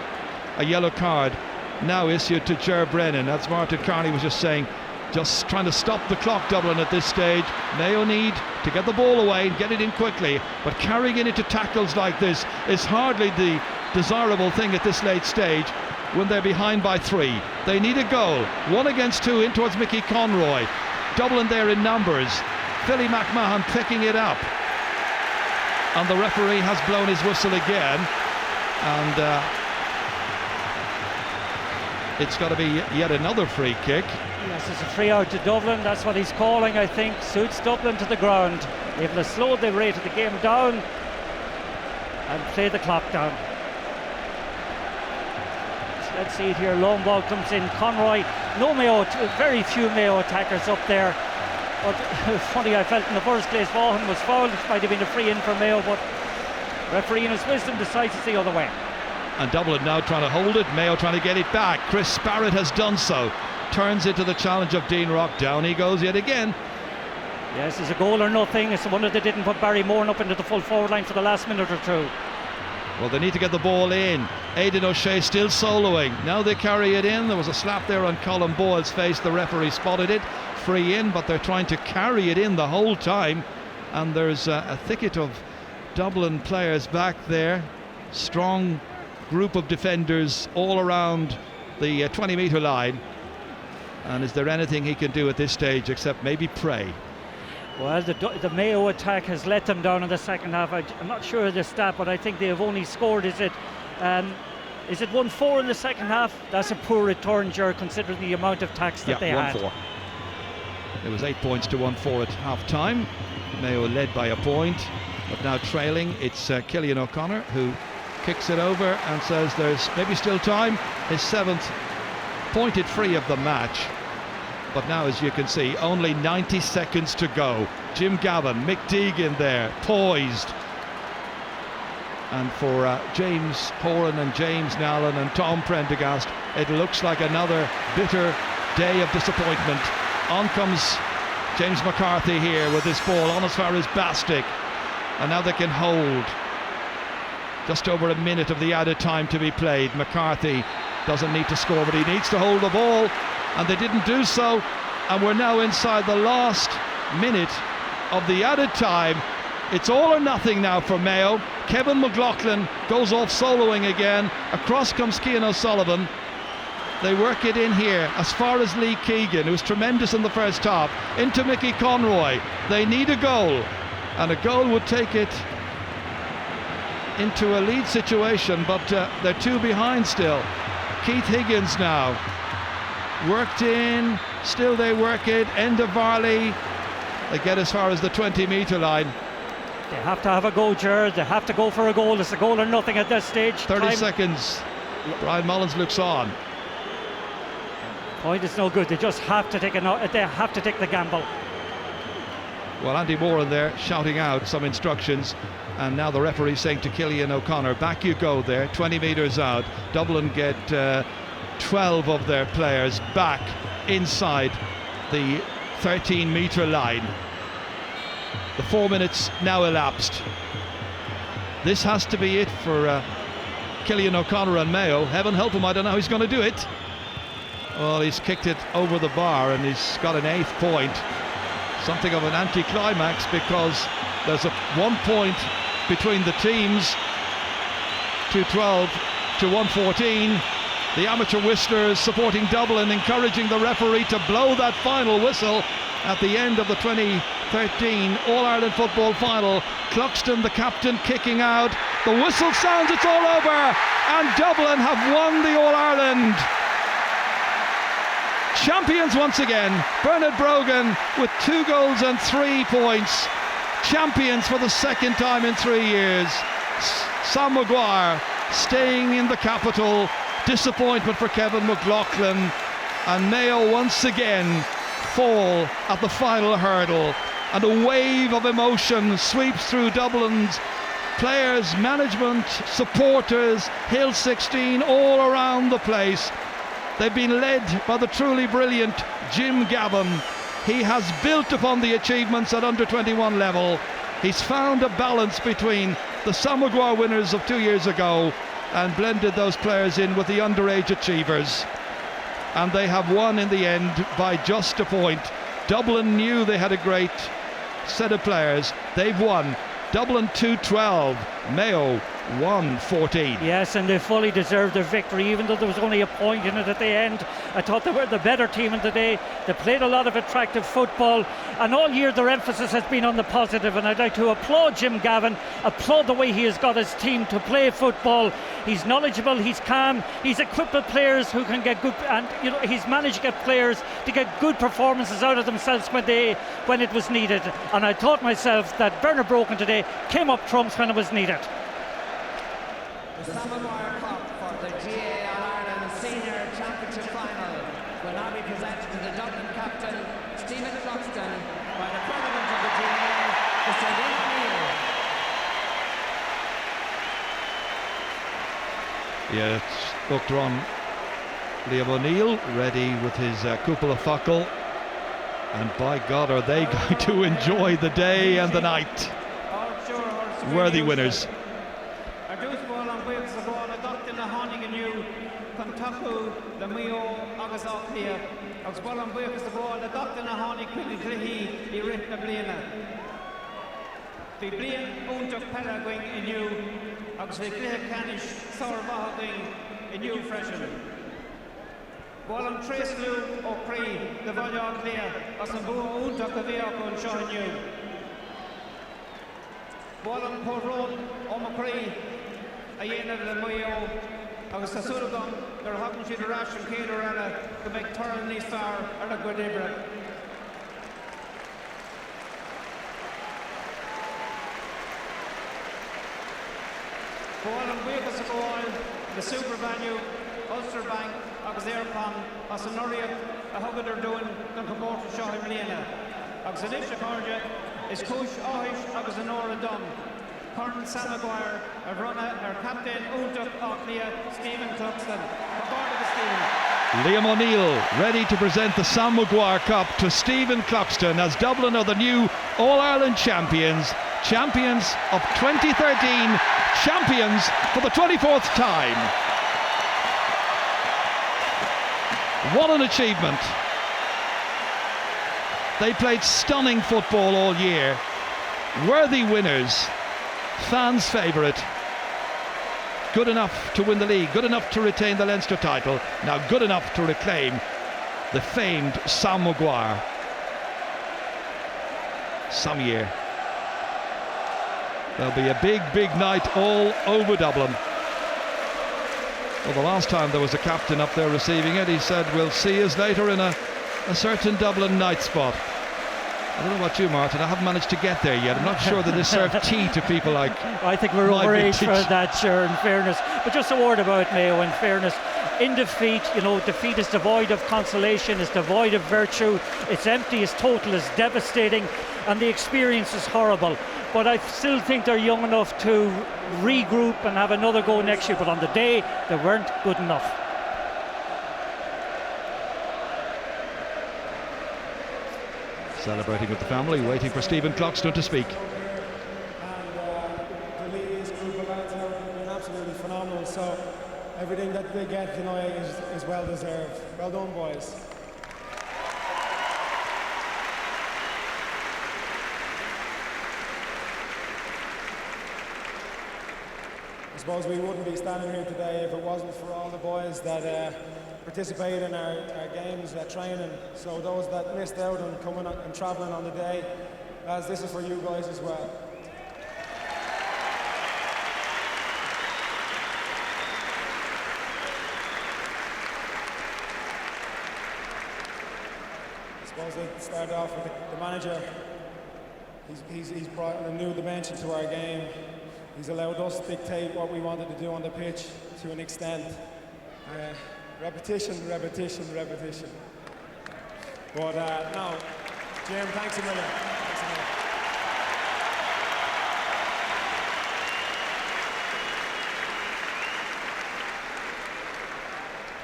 A yellow card now issued to Ger Brennan, as Martin Carney was just saying, just trying to stop the clock, Dublin, at this stage. Mayo need to get the ball away and get it in quickly, but carrying it into tackles like this is hardly the desirable thing at this late stage when they're behind by 3. They need a goal. 1 against 2 in towards Mickey Conroy. Dublin there in numbers. Philly McMahon picking it up, and the referee has blown his whistle again, and it's got to be yet another free kick. Yes, it's a free out to Dublin. That's what he's calling, I think. Suits Dublin to the ground. Able to slow the rate of the game down and play the clock down. Let's see it here. Long ball comes in. Conroy. No Mayo, very few Mayo attackers up there. But funny, I felt in the first place Vaughan was fouled. It might have been a free in for Mayo, but referee in his wisdom decides it's the other way. And Dublin now trying to hold it. Mayo trying to get it back. Chris Barrett has done so. Turns into the challenge of Dean Rock. Down he goes yet again. Yes, it's a goal or nothing. It's a wonder they didn't put Barry Moore up into the full forward line for the last minute or two. Well, they need to get the ball in. Aidan O'Shea still soloing. Now they carry it in. There was a slap there on Colin Boyle's face. The referee spotted it. Free in, but they're trying to carry it in the whole time. And there's a thicket of Dublin players back there. Strong group of defenders all around the 20-metre line. And is there anything he can do at this stage except maybe pray? Well, the Mayo attack has let them down in the second half. I'm not sure of the stat, but I think they have only scored, is it 1-4 in the second half? That's a poor return, Ger, considering the amount of attacks that they had. 1-4. It was 8 points to 1-4 at half time. Mayo led by a point, but now trailing. It's Cillian O'Connor who kicks it over and says there's maybe still time. His 7th pointed free of the match. But now, as you can see, only 90 seconds to go. Jim Gavin, Mick Deegan there, poised. And for James Horan and James Nallen and Tom Prendergast, it looks like another bitter day of disappointment. On comes James McCarthy here with this ball on as far as Bastick. And now they can hold. Just over a minute of the added time to be played. McCarthy doesn't need to score, but he needs to hold the ball, and they didn't do so. And we're now inside the last minute of the added time. It's all or nothing now for Mayo. Kevin McLaughlin goes off soloing again. Across comes Cian O'Sullivan. They work it in here as far as Lee Keegan, who was tremendous in the first half, into Mickey Conroy. They need a goal, and a goal would take it into a lead situation, but they're two behind still. Keith Higgins now worked in, still they work it. Enda Varley, they get as far as the 20-metre line. They have to have a go, Gerard. They have to go for a goal. It's a goal or nothing at this stage. 30 seconds. Brian Mullins looks on. Point is no good. They just have to take the gamble. Well, Andy Moore in there shouting out some instructions, and now the referee saying to Cillian O'Connor, back you go there, 20 metres out. Dublin get 12 of their players back inside the 13-metre line. The 4 minutes now elapsed. This has to be it for Cillian O'Connor and Mayo. Heaven help him, I don't know how he's going to do it. Well, he's kicked it over the bar and he's got an 8th point. Something of an anticlimax, because there's a 1 point between the teams. 212 to 114. The amateur whistlers supporting Dublin, encouraging the referee to blow that final whistle at the end of the 2013 All-Ireland football final. Cluxton, the captain, kicking out. The whistle sounds, it's all over, and Dublin have won the All-Ireland. Champions once again. Bernard Brogan with 2 goals and 3 points. Champions for the second time in 3 years. Sam Maguire staying in the capital. Disappointment for Kevin McLaughlin, and Mayo once again fall at the final hurdle, and a wave of emotion sweeps through Dublin's players, management, supporters, Hill 16, all around the place. They've been led by the truly brilliant Jim Gavin. He has built upon the achievements at under-21 level. He's found a balance between the Sam Maguire winners of 2 years ago and blended those players in with the underage achievers. And they have won in the end by just a point. Dublin knew they had a great set of players. They've won. Dublin 2-12, Mayo 1-14. Yes, and they fully deserved their victory, even though there was only a point in it at the end. I thought they were the better team in the day. They played a lot of attractive football, and all year their emphasis has been on the positive, and I'd like to applaud Jim Gavin, applaud the way he has got his team to play football. He's knowledgeable, he's calm, he's equipped with players who can get good, and he's managed to get players to get good performances out of themselves when it was needed. And I thought myself that Bernard Brogan today came up trumps when it was needed. The Sam Maguire Cup for the GA All-Ireland Senior Championship Final will now be presented to the Dublin captain, Stephen Cluxton, by the President of the GA, Mr. Liam Neal. Yeah, it's booked on Liam O'Neill, ready with his Cúpla Focal. And by God, are they going to enjoy the day and the night. Worthy winners. The Mayo agus Aucklia agus ball an buchas the ball the doctor na hánig quickly clihi I rit na bliana. The blian úntoch Paraguay in you agus the clih canish sour bahaging in you freshen. Ball an trace glue o cree the value Aucklia as an buo úntoch the vehicle and show in you. Ball an poor road o Macree a yen of the Mayo agus sa Sullivan they're having to the rash and Cater and to make turn these star and a good Ibra. Ball and Wavas of all the Super Value, Ulster Bank, agus Airpon, as an Oriat, a hug they're doing, the promoter Shahim Lena. Agus Alicia Corja is Kush Ohish, agus Nora Dunn. Colonel Sam Maguire, a runner, our captain, Úntoch Aucklia, Stephen Cluxton. Aboard of the Stephen. Liam O'Neill ready to present the Sam Maguire Cup to Stephen Cluxton as Dublin are the new All-Ireland champions. Champions of 2013, champions for the 24th time. What an achievement. They played stunning football all year. Worthy winners, fans' favourite. Good enough to win the league, good enough to retain the Leinster title, now good enough to reclaim the famed Sam Maguire. Some year. There'll be a big, big night all over Dublin. Well, the last time there was a captain up there receiving it, he said, "We'll see us later in a certain Dublin night spot." I don't know about you, Martin, I haven't managed to get there yet. I'm not sure that they serve tea to people like I think we're overaged for that, sure, in fairness. But just a word about Mayo, in fairness. In defeat, defeat is devoid of consolation, is devoid of virtue. It's empty, it's total, it's devastating, and the experience is horrible. But I still think they're young enough to regroup and have another go next year. But on the day, they weren't good enough. Celebrating with the family, waiting for Stephen Cluxton to speak. And the leaders, group of lads have been absolutely phenomenal. So everything that they get tonight is well deserved. Well done, boys. I suppose we wouldn't be standing here today if it wasn't for all the boys that participate in our games, training. So those that missed out on coming and travelling on the day, as this is for you guys as well. I suppose they started off with the manager. He's brought a new dimension to our game. He's allowed us to dictate what we wanted to do on the pitch to an extent. Repetition. But no, Jim, thanks a million.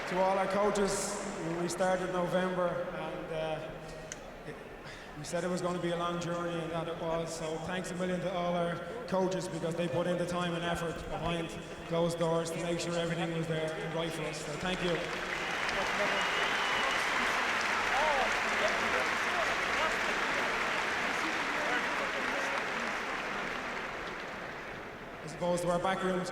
To all our coaches, we started in November, and we said it was going to be a long journey, and that it was. So thanks a million to all our coaches, because they put in the time and effort behind closed doors to make sure everything was there and right for us. So thank you. I suppose to our backroom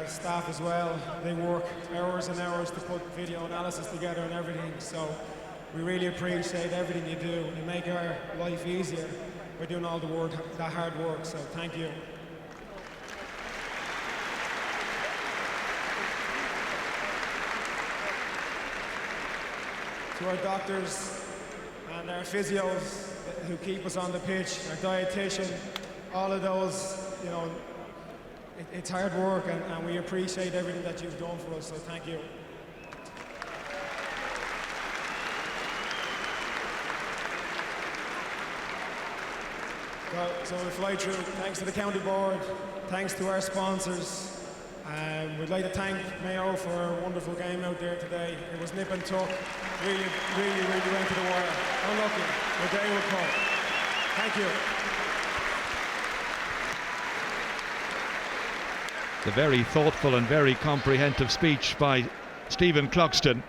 staff as well, they work hours and hours to put video analysis together and everything. So we really appreciate everything you do. You make our life easier by doing all the work, that hard work. So thank you. To our doctors and our physios who keep us on the pitch, our dietitian, all of those, it's hard work, and we appreciate everything that you've done for us, so thank you. So we fly through. Thanks to the county board, thanks to our sponsors. We'd like to thank Mayo for a wonderful game out there today. It was nip and tuck, really went to the wire. Unlucky, the day will come. Thank you. The very thoughtful and very comprehensive speech by Stephen Cluxton.